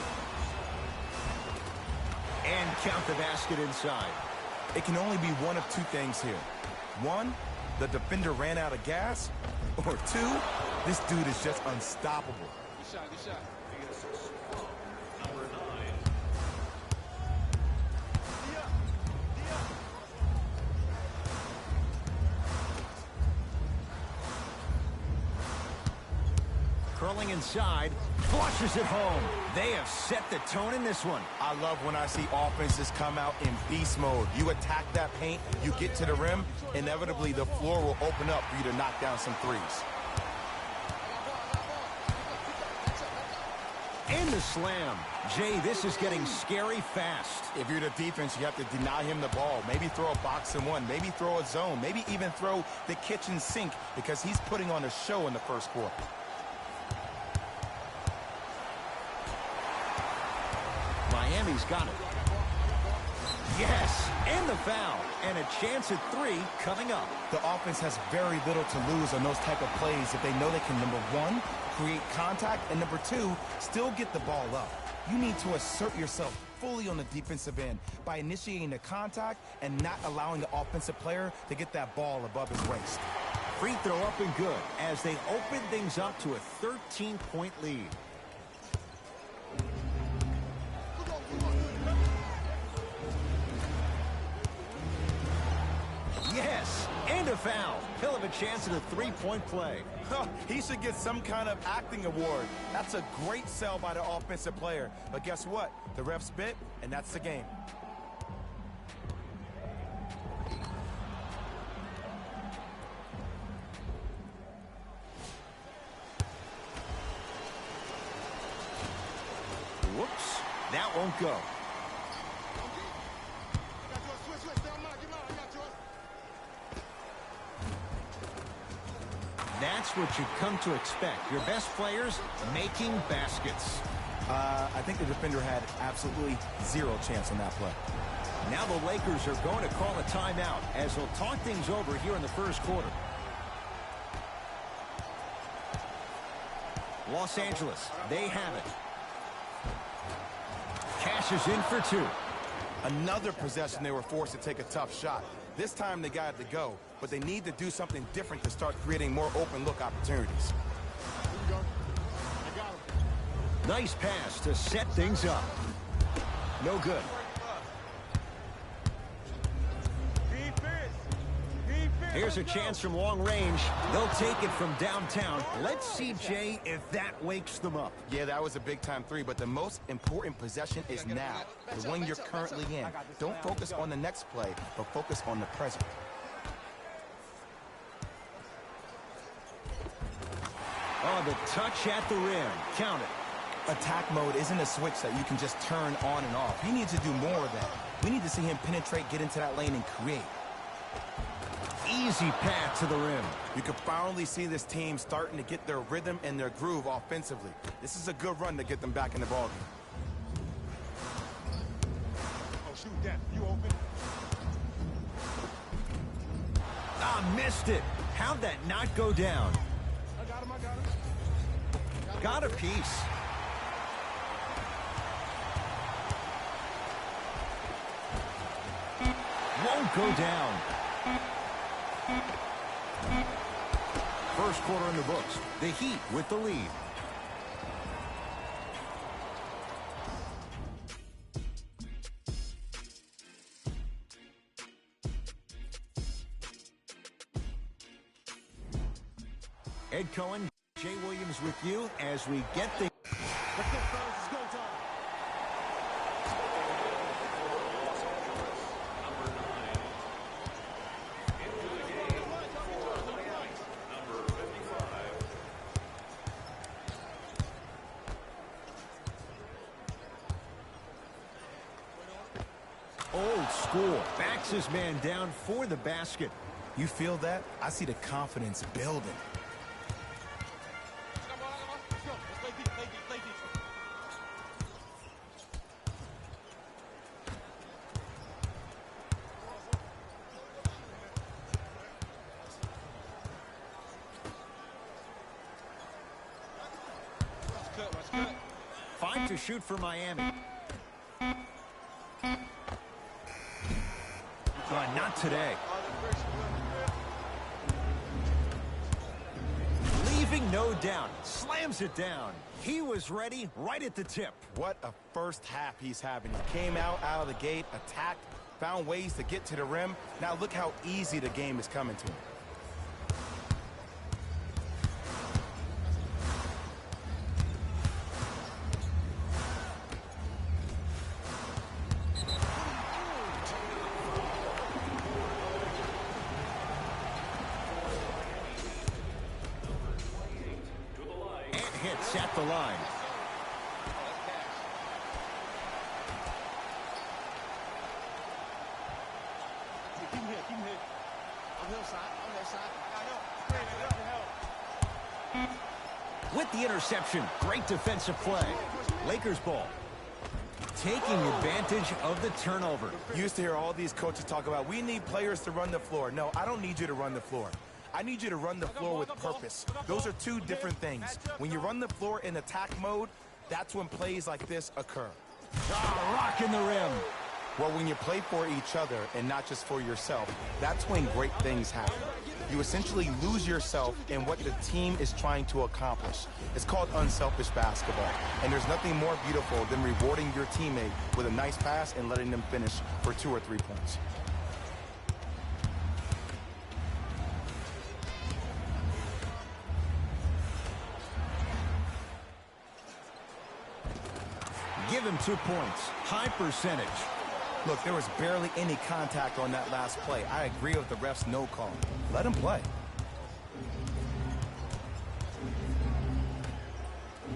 And count the basket inside. It can only be one of two things here. One, the defender ran out of gas. Or two, this dude is just unstoppable. Good shot, good shot. Number 9. Curling inside, flushes it home. They have set the tone in this one. I love when I see offenses come out in beast mode. You attack that paint, you get to the rim, inevitably the floor will open up for you to knock down some threes. And the slam. Jay, this is getting scary fast. If you're the defense, you have to deny him the ball. Maybe throw a box and one, maybe throw a zone, maybe even throw the kitchen sink because he's putting on a show in the first quarter. Miami's got it. Yes, and the foul. And a chance at 3 coming up. The offense has very little to lose on those type of plays if they know they can, number one, create contact, and number two, still get the ball up. You need to assert yourself fully on the defensive end by initiating the contact and not allowing the offensive player to get that ball above his waist. Free throw up and good as they open things up to a 13-point lead. Yes, and a foul. He'll have a chance at a 3-point play. He should get some kind of acting award. That's a great sell by the offensive player. But guess what? The ref spit, and that's the game. Whoops, that won't go. That's what you've come to expect. Your best players making baskets. I think the defender had absolutely zero chance on that play. Now the Lakers are going to call a timeout as they'll talk things over here in the first quarter. Los Angeles, they have it. Cashes in for 2. Another possession they were forced to take a tough shot. This time they got it to go, but they need to do something different to start creating more open look opportunities. Nice pass to set things up. No good. Here's a chance from long range. They'll take it from downtown. Let's see, Jay, if that wakes them up. Yeah, that was a big-time 3, but the most important possession is now, the one you're currently in. Don't focus on the next play, but focus on the present. Oh, the touch at the rim. Count it. Attack mode isn't a switch that you can just turn on and off. He needs to do more of that. We need to see him penetrate, get into that lane, and create. Easy path to the rim. You can finally see this team starting to get their rhythm and their groove offensively. This is a good run to get them back in the ballgame. Oh, shoot that. You open. Ah, missed it. How'd that not go down? I got him, I got him. Got a piece. Won't go down. First quarter in the books. The Heat with the lead. Ed Cohen, Jay Williams with you as we get the... Old school. Backs his man down for the basket. You feel that? I see the confidence building. to shoot for Miami. Not today. Leaving no doubt. Slams it down. He was ready right at the tip. What a first half he's having. He came out of the gate, attacked, found ways to get to the rim. Now look how easy the game is coming to him. Hits at the line. Keep him here. I'm left side. I know. With the interception, great defensive play. Lakers ball. Taking advantage of the turnover. You used to hear all these coaches talk about, we need players to run the floor. No, I don't need you to run the floor. I need you to run the floor with purpose. Those are two different things. When you run the floor in attack mode, that's when plays like this occur. Rocking the rim. Well, when you play for each other and not just for yourself, that's when great things happen. You essentially lose yourself in what the team is trying to accomplish. It's called unselfish basketball. And there's nothing more beautiful than rewarding your teammate with a nice pass and letting them finish for 2 or 3 points. Give him 2 points. High percentage. Look, there was barely any contact on that last play. I agree with the ref's no call. Let him play.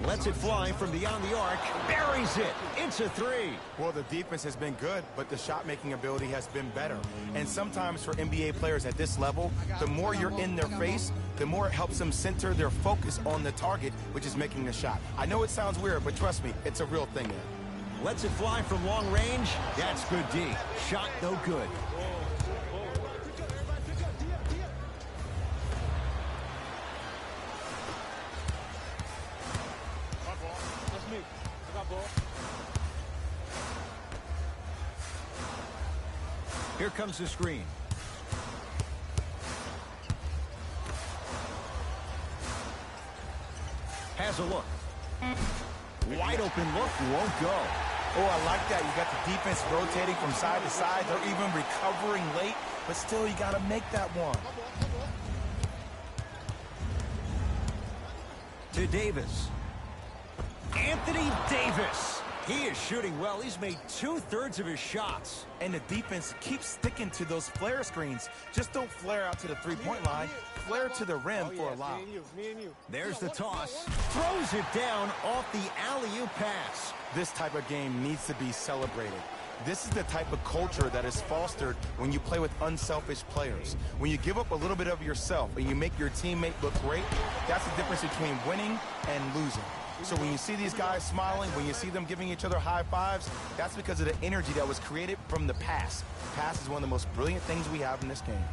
Lets it fly from beyond the arc. Buries it. It's a 3. Well, the defense has been good, but the shot-making ability has been better. And sometimes for NBA players at this level, the more you're in their face, the more it helps them center their focus on the target, which is making the shot. I know it sounds weird, but trust me, it's a real thing there. Lets it fly from long range. That's good D. Shot no good. That's me. I got ball. Here comes the screen. Has a look. Wide open look, won't go. Oh, I like that. You got the defense rotating from side to side. They're even recovering late, but still, you got to make that one. To Davis. Anthony Davis. He is shooting well. He's made 2/3 of his shots. And the defense keeps sticking to those flare screens. Just don't flare out to the three-point line. Flare to the rim for a lob. Me and you. There's the toss. Throws it down off the alley-oop pass. This type of game needs to be celebrated. This is the type of culture that is fostered when you play with unselfish players. When you give up a little bit of yourself and you make your teammate look great, that's the difference between winning and losing. So when you see these guys smiling, when you see them giving each other high fives, that's because of the energy that was created from the pass. Pass is one of the most brilliant things we have in this game.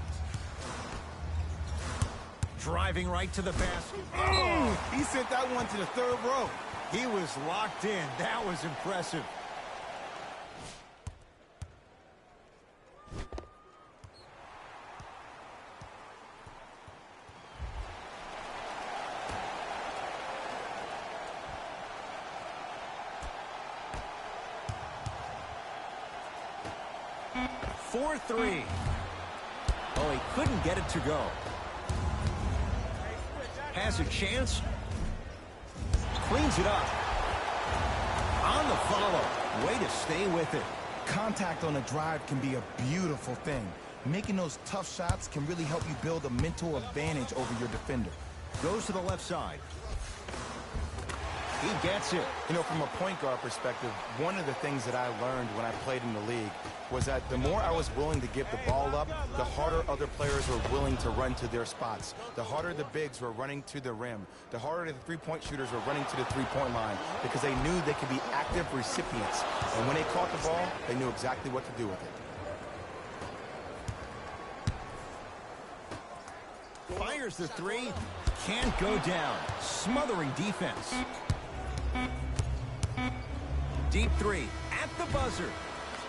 Driving right to the basket. Oh, he sent that one to the third row. He was locked in. That was impressive. For 3. Oh, he couldn't get it to go. Has a chance. Cleans it up. On the follow. Way to stay with it. Contact on a drive can be a beautiful thing. Making those tough shots can really help you build a mental advantage over your defender. Goes to the left side. He gets it. You know, from a point guard perspective, one of the things that I learned when I played in the league was that the more I was willing to give the ball up, the harder other players were willing to run to their spots. The harder the bigs were running to the rim. The harder the three-point shooters were running to the three-point line because they knew they could be active recipients. And when they caught the ball, they knew exactly what to do with it. Fires the 3. Can't go down. Smothering defense. Deep three at the buzzer.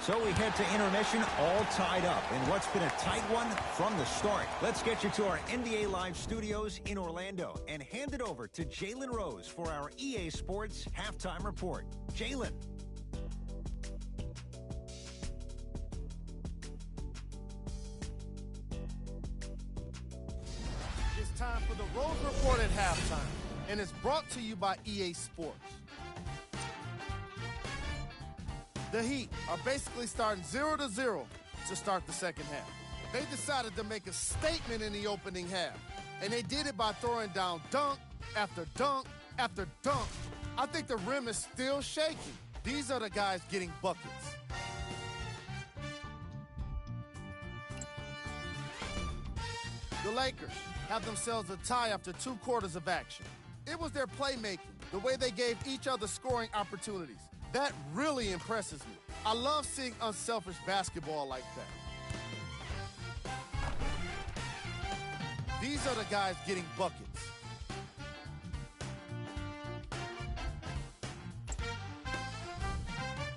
So we head to intermission all tied up in what's been a tight one from the start. Let's get you to our NBA Live studios in Orlando and hand it over to Jalen Rose for our EA Sports halftime report. Jalen. It's time for the Rose Report at halftime, and it's brought to you by EA Sports. The Heat are basically starting 0-0 to start the second half. They decided to make a statement in the opening half, and they did it by throwing down dunk after dunk after dunk. I think the rim is still shaking. These are the guys getting buckets. The Lakers have themselves a tie after 2 quarters of action. It was their playmaking, the way they gave each other scoring opportunities. That really impresses me. I love seeing unselfish basketball like that. These are the guys getting buckets.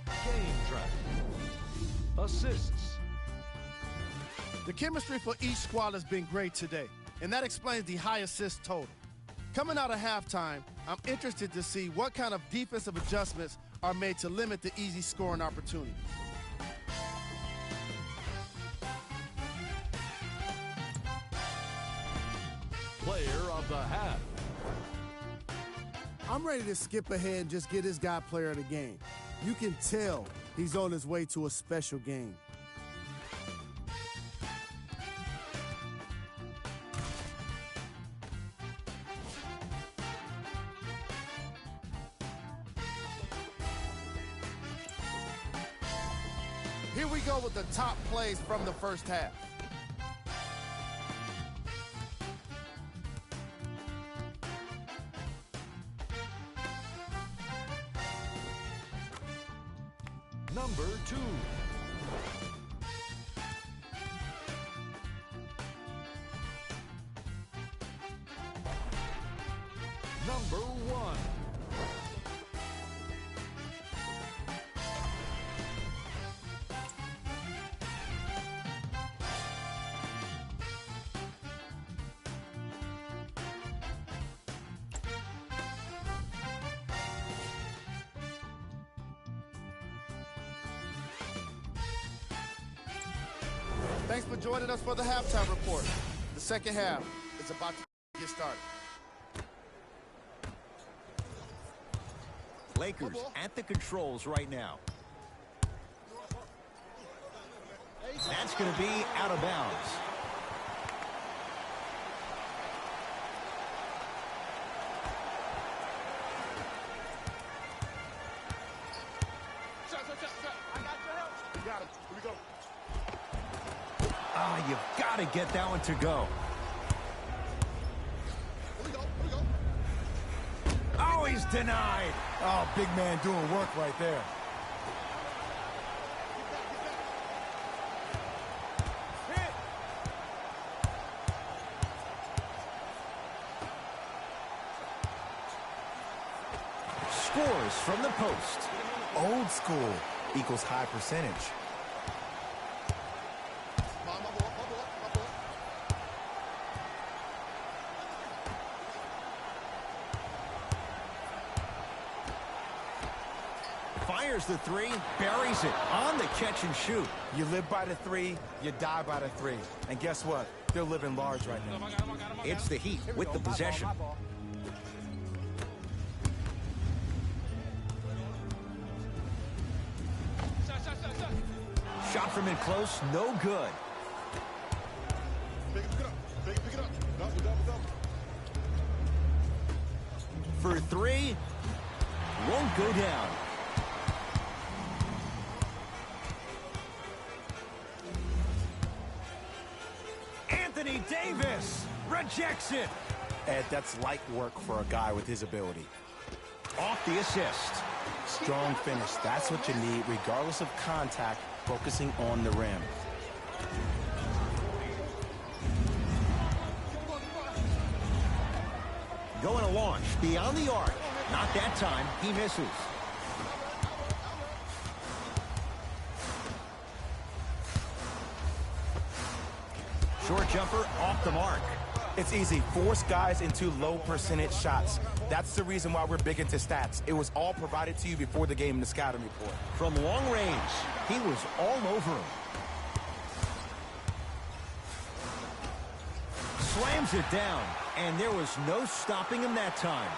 Game track. Assists. The chemistry for each squad has been great today, and that explains the high assist total. Coming out of halftime, I'm interested to see what kind of defensive adjustments are made to limit the easy scoring opportunities. Player of the half. I'm ready to skip ahead and just get this guy player of the game. You can tell he's on his way to a special game. Here we go with the top plays from the first half. Number 2. Number 1. Thanks for joining us for the halftime report. The second half is about to get started. Lakers at the controls right now. That's going to be out of bounds. I got your help. We got him. Here we go. Ah, you've got to get that one to go. Here we go. Here we go. Oh, he's denied. Oh, big man doing work right there. Scores from the post. Old school equals high percentage. My boy. Fires the three, buries it on the catch and shoot. You live by the 3, you die by the 3. And guess what? They're living large right now. It's the Heat with the possession. Shot from in close, no good. Pick it up. Pick it up. Double. For 3, won't go down. Anthony Davis rejects it. Ed, that's light work for a guy with his ability. Off the assist. Strong finish. That's what you need, regardless of contact, focusing on the rim. Going to launch beyond the arc. Not that time. He misses. jumper off the mark. It's easy. Force guys into low percentage shots. That's the reason why we're big into stats. It was all provided to you before the game in the scouting report. From long range, he was all over him. Slams it down, and there was no stopping him that time.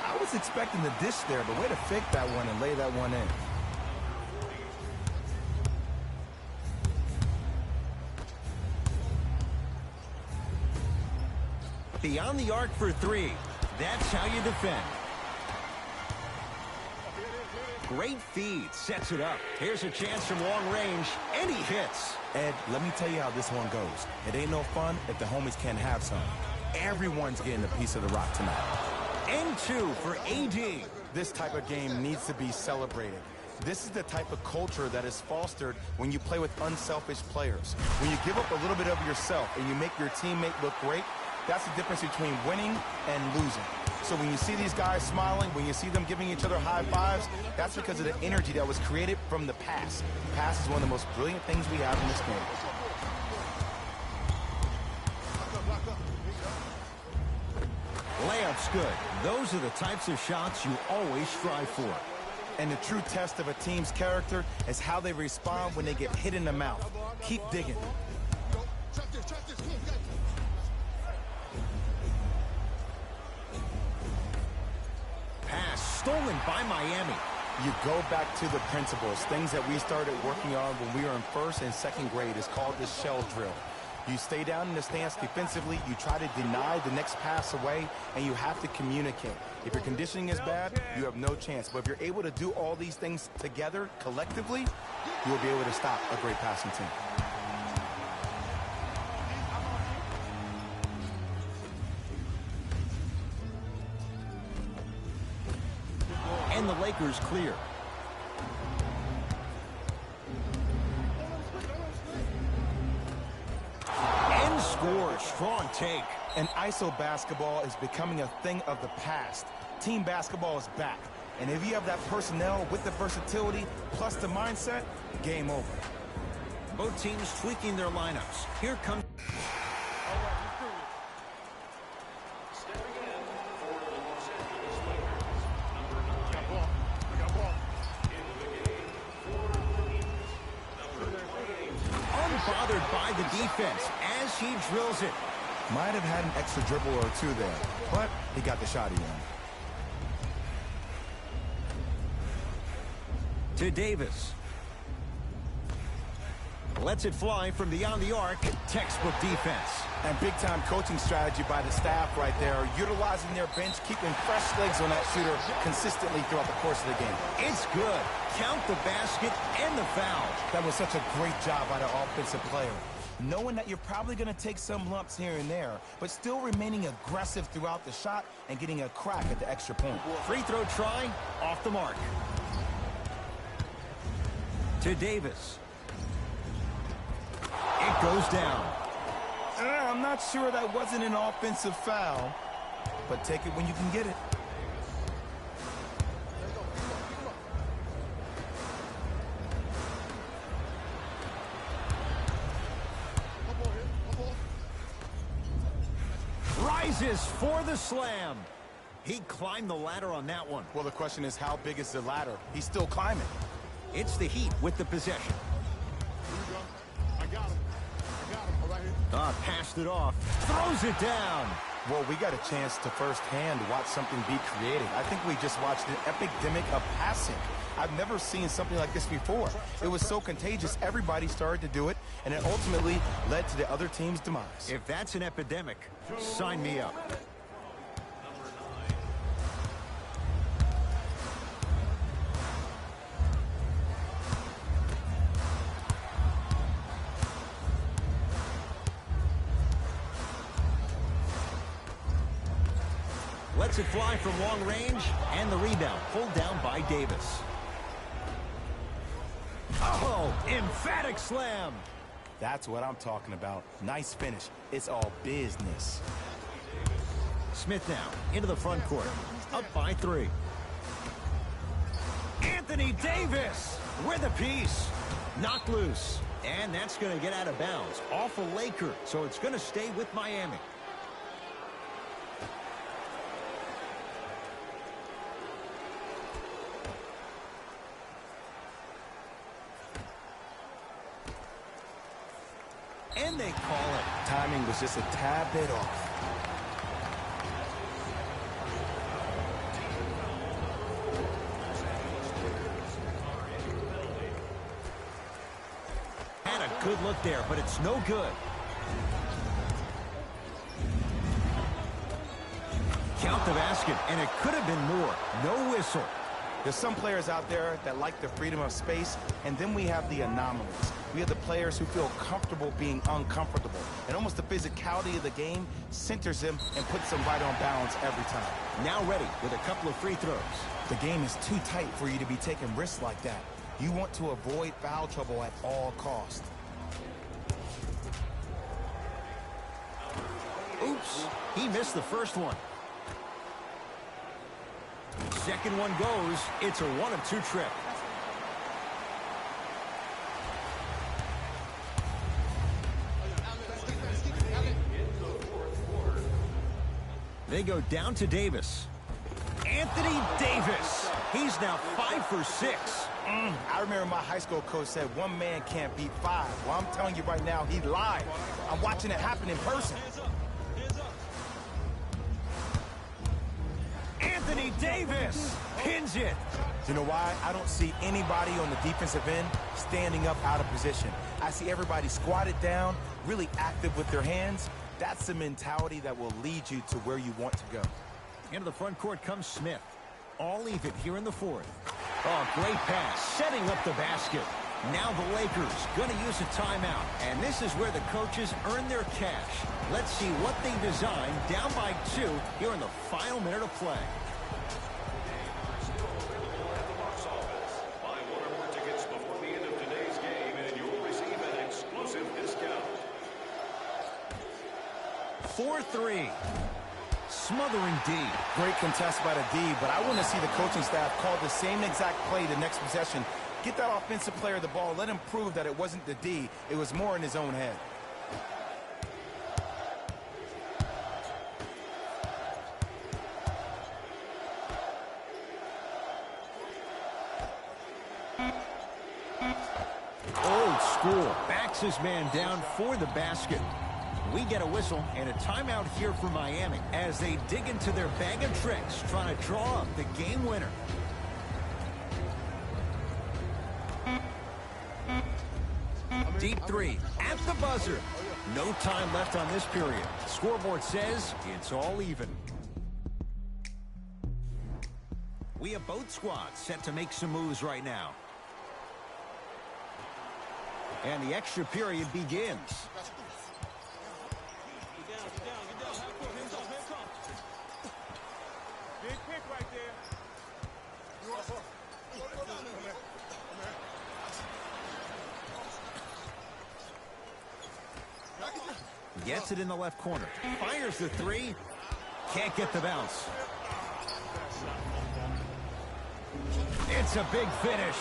I was expecting the dish there, but way to fake that one and lay that one in. Beyond the arc for three. That's how you defend. Great feed, sets it up. Here's a chance from long range, and he hits. Ed, let me tell you how this one goes. It ain't no fun if the homies can't have some. Everyone's getting a piece of the rock tonight. And two for AD. This type of game needs to be celebrated. This is the type of culture that is fostered when you play with unselfish players. When you give up a little bit of yourself and you make your teammate look great, that's the difference between winning and losing. So when you see these guys smiling, when you see them giving each other high fives, that's because of the energy that was created from the pass. Pass is one of the most brilliant things we have in this game. Layup's good. Those are the types of shots you always strive for. And the true test of a team's character is how they respond when they get hit in the mouth. Keep digging. Pass stolen by Miami. You go back to the principles, things that we started working on when we were in first and second grade. Is called the shell drill. You stay down in the stance defensively, you try to deny the next pass away, and you have to communicate. If your conditioning is bad, you have no chance. But if you're able to do all these things together, collectively, you will be able to stop a great passing team. And the Lakers clear. And score. Strong take. And ISO basketball is becoming a thing of the past. Team basketball is back. And if you have that personnel with the versatility plus the mindset, game over. Both teams tweaking their lineups. Here comes... Unbothered by the defense as he drills it. Might have had an extra dribble or two there, but he got the shot he wanted. To Davis. Lets it fly from beyond the arc. Textbook defense. And big-time coaching strategy by the staff right there, utilizing their bench, keeping fresh legs on that shooter consistently throughout the course of the game. It's good. Count the basket and the foul. That was such a great job by the offensive player. Knowing that you're probably going to take some lumps here and there, but still remaining aggressive throughout the shot and getting a crack at the extra point. Free throw try, off the mark. To Davis. It goes down. I'm not sure that wasn't an offensive foul, but take it when you can get it. Rises for the slam. He climbed the ladder on that one. Well, the question is, how big is the ladder? He's still climbing. It's the Heat with the possession. I got him. Right here. Passed it off. Throws it down. Well, we got a chance to firsthand watch something be created. I think we just watched an epidemic of passing. I've never seen something like this before. It was so contagious, everybody started to do it, and it ultimately led to the other team's demise. If that's an epidemic, sign me up. Lets it fly from long range, and the rebound pulled down by Davis. Oh, emphatic slam. That's what I'm talking about. Nice finish. It's all business. Smith now into the front court, up by 3. Anthony Davis with a piece. Knocked loose. And that's going to get out of bounds. Off a Laker, so it's going to stay with Miami. And they call it. Timing was just a tad bit off. Had a good look there, but it's no good. Count the basket, and it could have been more. No whistle. There's some players out there that like the freedom of space, and then we have the anomalies. We have the players who feel comfortable being uncomfortable. And almost the physicality of the game centers them and puts them right on balance every time. Now ready with a couple of free throws. The game is too tight for you to be taking risks like that. You want to avoid foul trouble at all costs. Oops, he missed the first one. Second one goes. It's a 1-of-2 trip. They go down to Davis. Anthony Davis. He's now 5 for 6. I remember my high school coach said one man can't beat 5. Well, I'm telling you right now, he lied. I'm watching it happen in person. Anthony Davis pins it. You know why? I don't see anybody on the defensive end standing up out of position. I see everybody squatted down, really active with their hands. That's the mentality that will lead you to where you want to go. Into the front court comes Smith. All even here in the fourth. Oh, great pass, setting up the basket. Now the Lakers going to use a timeout. And this is where the coaches earn their cash. Let's see what they designed down by 2 here in the final minute of play. Buy one or more tickets before the end of today's game, and you'll receive an exclusive discount. 4-3. Smothering D. Great contest by the D, but I want to see the coaching staff call the same exact play the next possession. Get that offensive player the ball. Let him prove that it wasn't the D. It was more in his own head. Old school. Backs his man down for the basket. We get a whistle and a timeout here for Miami as they dig into their bag of tricks, trying to draw up the game winner. Deep 3 at the buzzer. No time left on this period. Scoreboard says it's all even. We have both squads set to make some moves right now. And the extra period begins. Big pick right there. Gets it in the left corner. Fires the 3. Can't get the bounce. It's a big finish.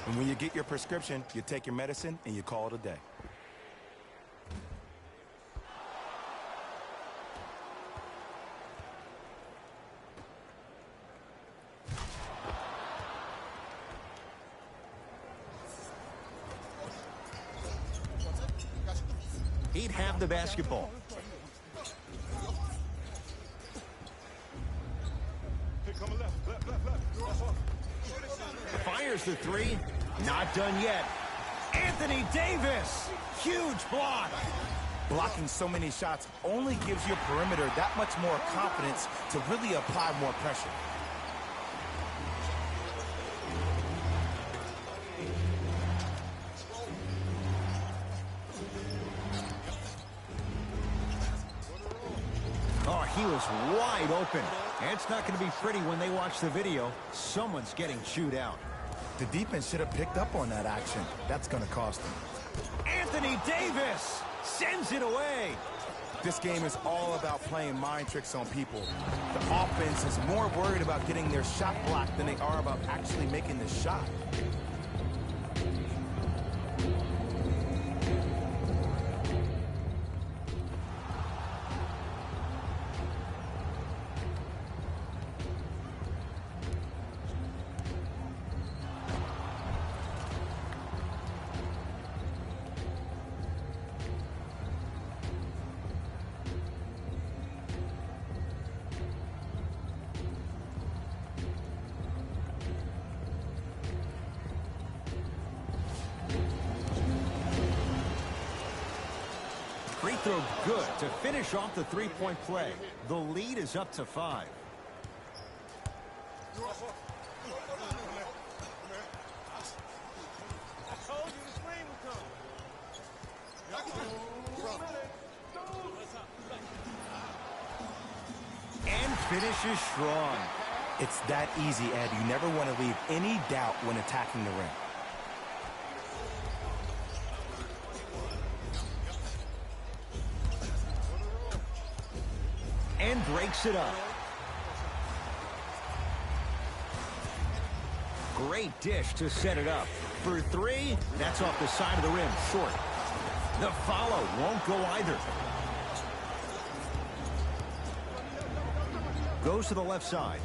And when you get your prescription, you take your medicine and you call it a day. He'd have the basketball. Fires the 3. Not done yet. Anthony Davis. Huge block. Blocking so many shots only gives your perimeter that much more confidence to really apply more pressure. Oh, he was wide open. And it's not going to be pretty when they watch the video. Someone's getting chewed out. The defense should have picked up on that action. That's going to cost them. Anthony Davis sends it away. This game is all about playing mind tricks on people. The offense is more worried about getting their shot blocked than they are about actually making the shot. Free throw good to finish off the three-point play. The lead is up to 5. And finishes strong. It's that easy, Ed. You never want to leave any doubt when attacking the rim. And breaks it up. Great dish to set it up. For 3, that's off the side of the rim, short. The follow won't go either. Goes to the left side.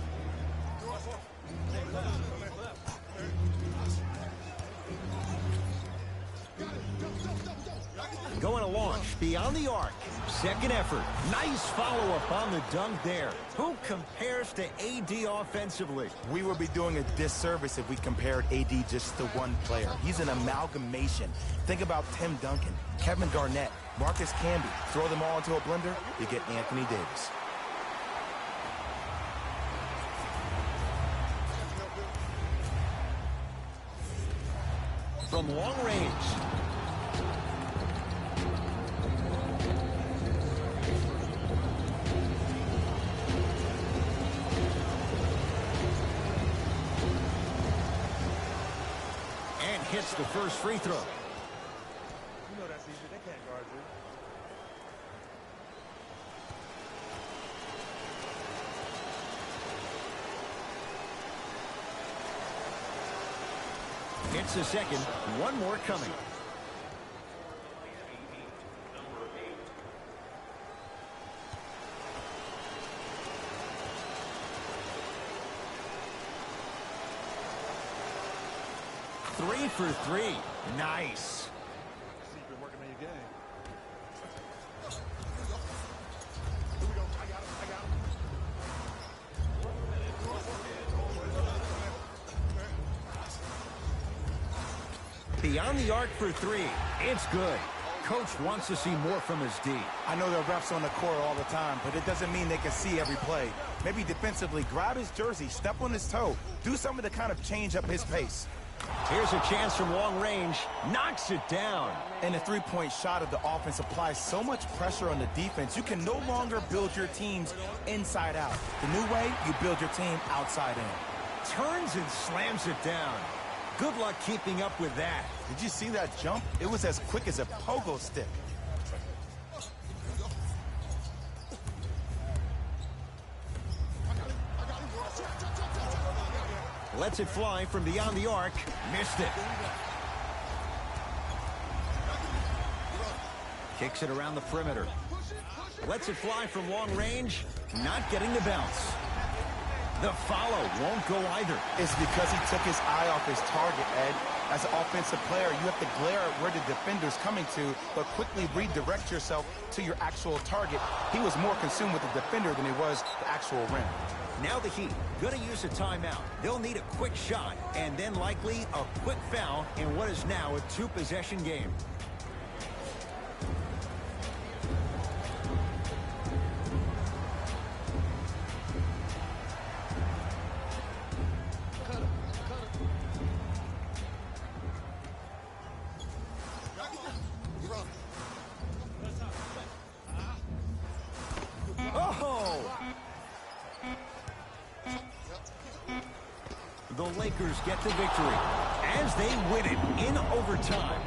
Going to launch beyond the arc. Second effort. Nice follow-up on the dunk there. Who compares to AD offensively? We would be doing a disservice if we compared AD just to one player. He's an amalgamation. Think about Tim Duncan, Kevin Garnett, Marcus Camby. Throw them all into a blender, you get Anthony Davis. From long range. And hits the first free throw. You know that's easy. They can't guard you. Hits the second. One more coming. Three for 3. Nice. See, you've been working on your game. Here we go. I got him. Beyond the arc for 3. It's good. Coach wants to see more from his D. I know there are refs on the court all the time, but it doesn't mean they can see every play. Maybe defensively, grab his jersey, step on his toe, do something to kind of change up his pace. Here's a chance from long range. Knocks it down. And the three-point shot of the offense applies so much pressure on the defense, you can no longer build your teams inside out. The new way, you build your team outside in. Turns and slams it down. Good luck keeping up with that. Did you see that jump? It was as quick as a pogo stick. Lets it fly from beyond the arc. Missed it. Kicks it around the perimeter. Lets it fly from long range. Not getting the bounce. The follow won't go either. It's because he took his eye off his target, Ed. As an offensive player, you have to glare at where the defender's coming to, but quickly redirect yourself to your actual target. He was more consumed with the defender than he was the actual rim. Now the Heat gonna use a timeout. They'll need a quick shot and then likely a quick foul in what is now a 2-possession game. The Lakers get the victory as they win it in overtime.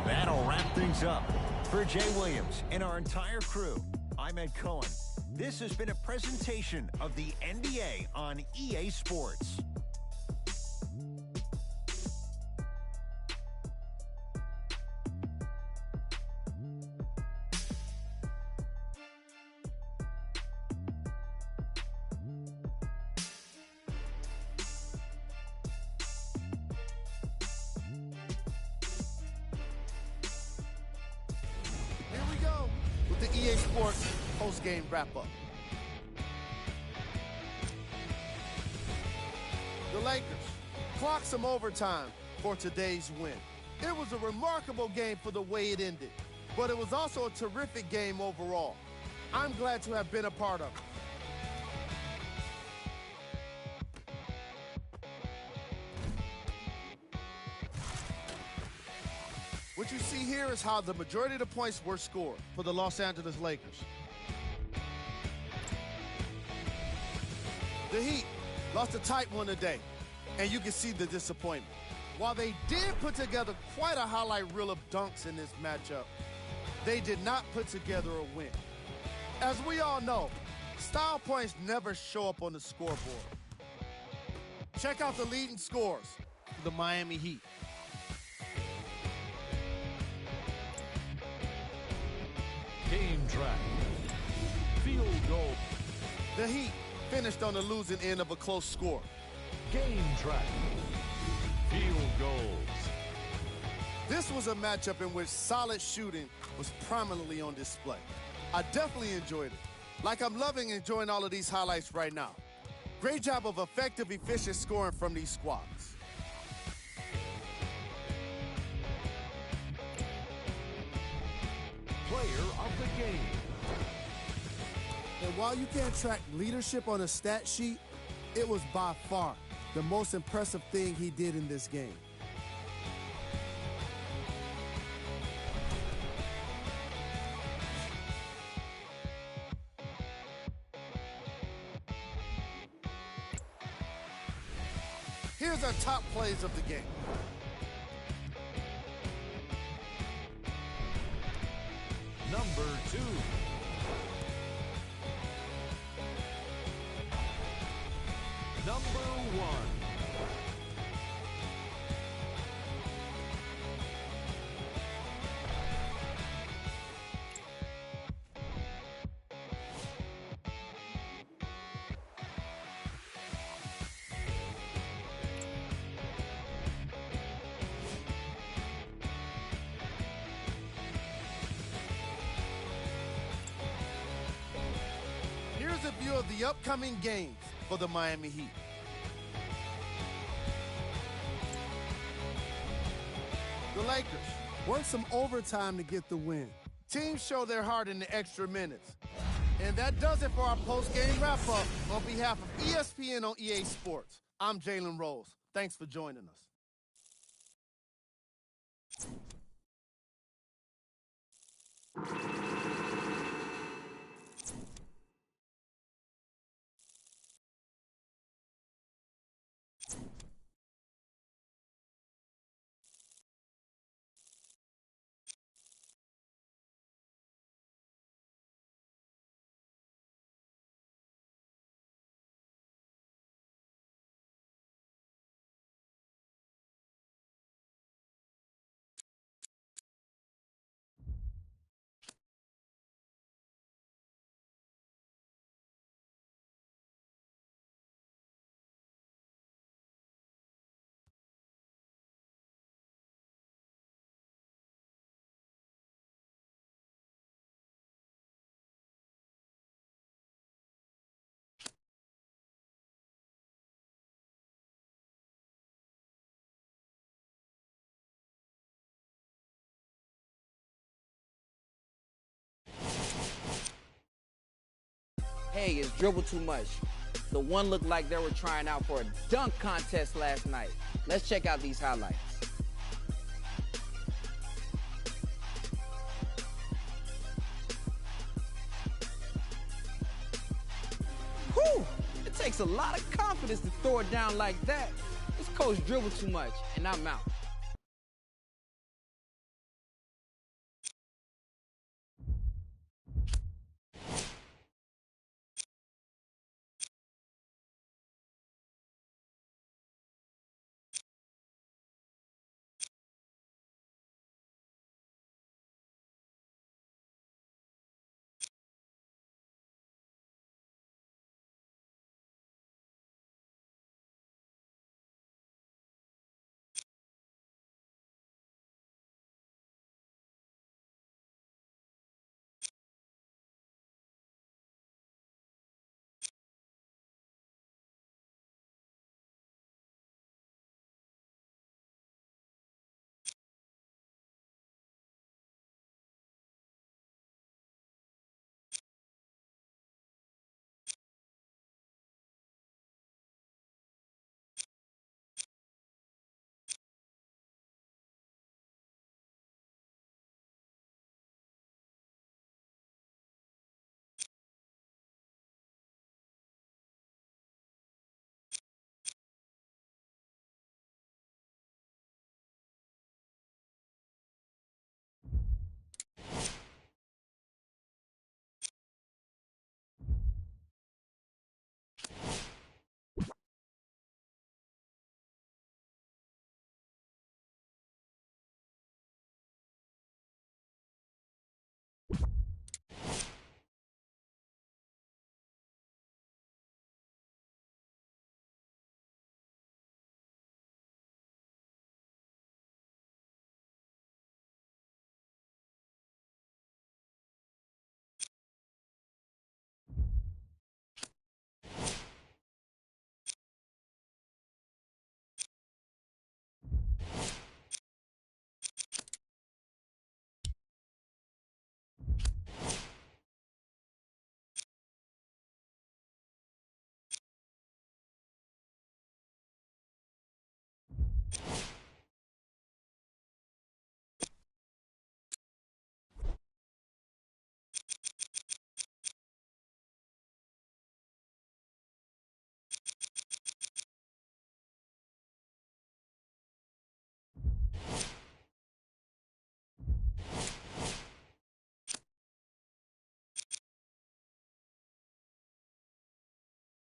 That'll wrap things up. For Jay Williams and our entire crew, I'm Ed Cohen. This has been a presentation of the NBA on EA Sports. The EA Sports post-game wrap-up. The Lakers clocked some overtime for today's win. It was a remarkable game for the way it ended. but it was also a terrific game overall. I'm glad to have been a part of it. What you see here is how the majority of the points were scored for the Los Angeles Lakers. The Heat lost a tight one today, and you can see the disappointment. While they did put together quite a highlight reel of dunks in this matchup, they did not put together a win. As we all know, style points never show up on the scoreboard. Check out the leading scores for the Miami Heat. Game track. Field goal. The Heat finished on the losing end of a close score. Game track. Field goals. This was a matchup in which solid shooting was prominently on display. I definitely enjoyed it. Like I'm loving enjoying all of these highlights right now. Great job of effective, efficient scoring from these squads. Player of the game. And while you can't track leadership on a stat sheet, it was by far the most impressive thing he did in this game. Here's our top plays of the game. Number 2. Number 1. Here's a view of the upcoming games for the Miami Heat. The Lakers. Worked some overtime to get the win. Teams show their heart in the extra minutes. And that does it for our post-game wrap-up. On behalf of ESPN on EA Sports, I'm Jalen Rose. Thanks for joining us. Hey, it's Dribble Too Much. The one looked like they were trying out for a dunk contest last night. Let's check out these highlights. Whew! It takes a lot of confidence to throw it down like that. This coach dribble too much, and I'm out. it.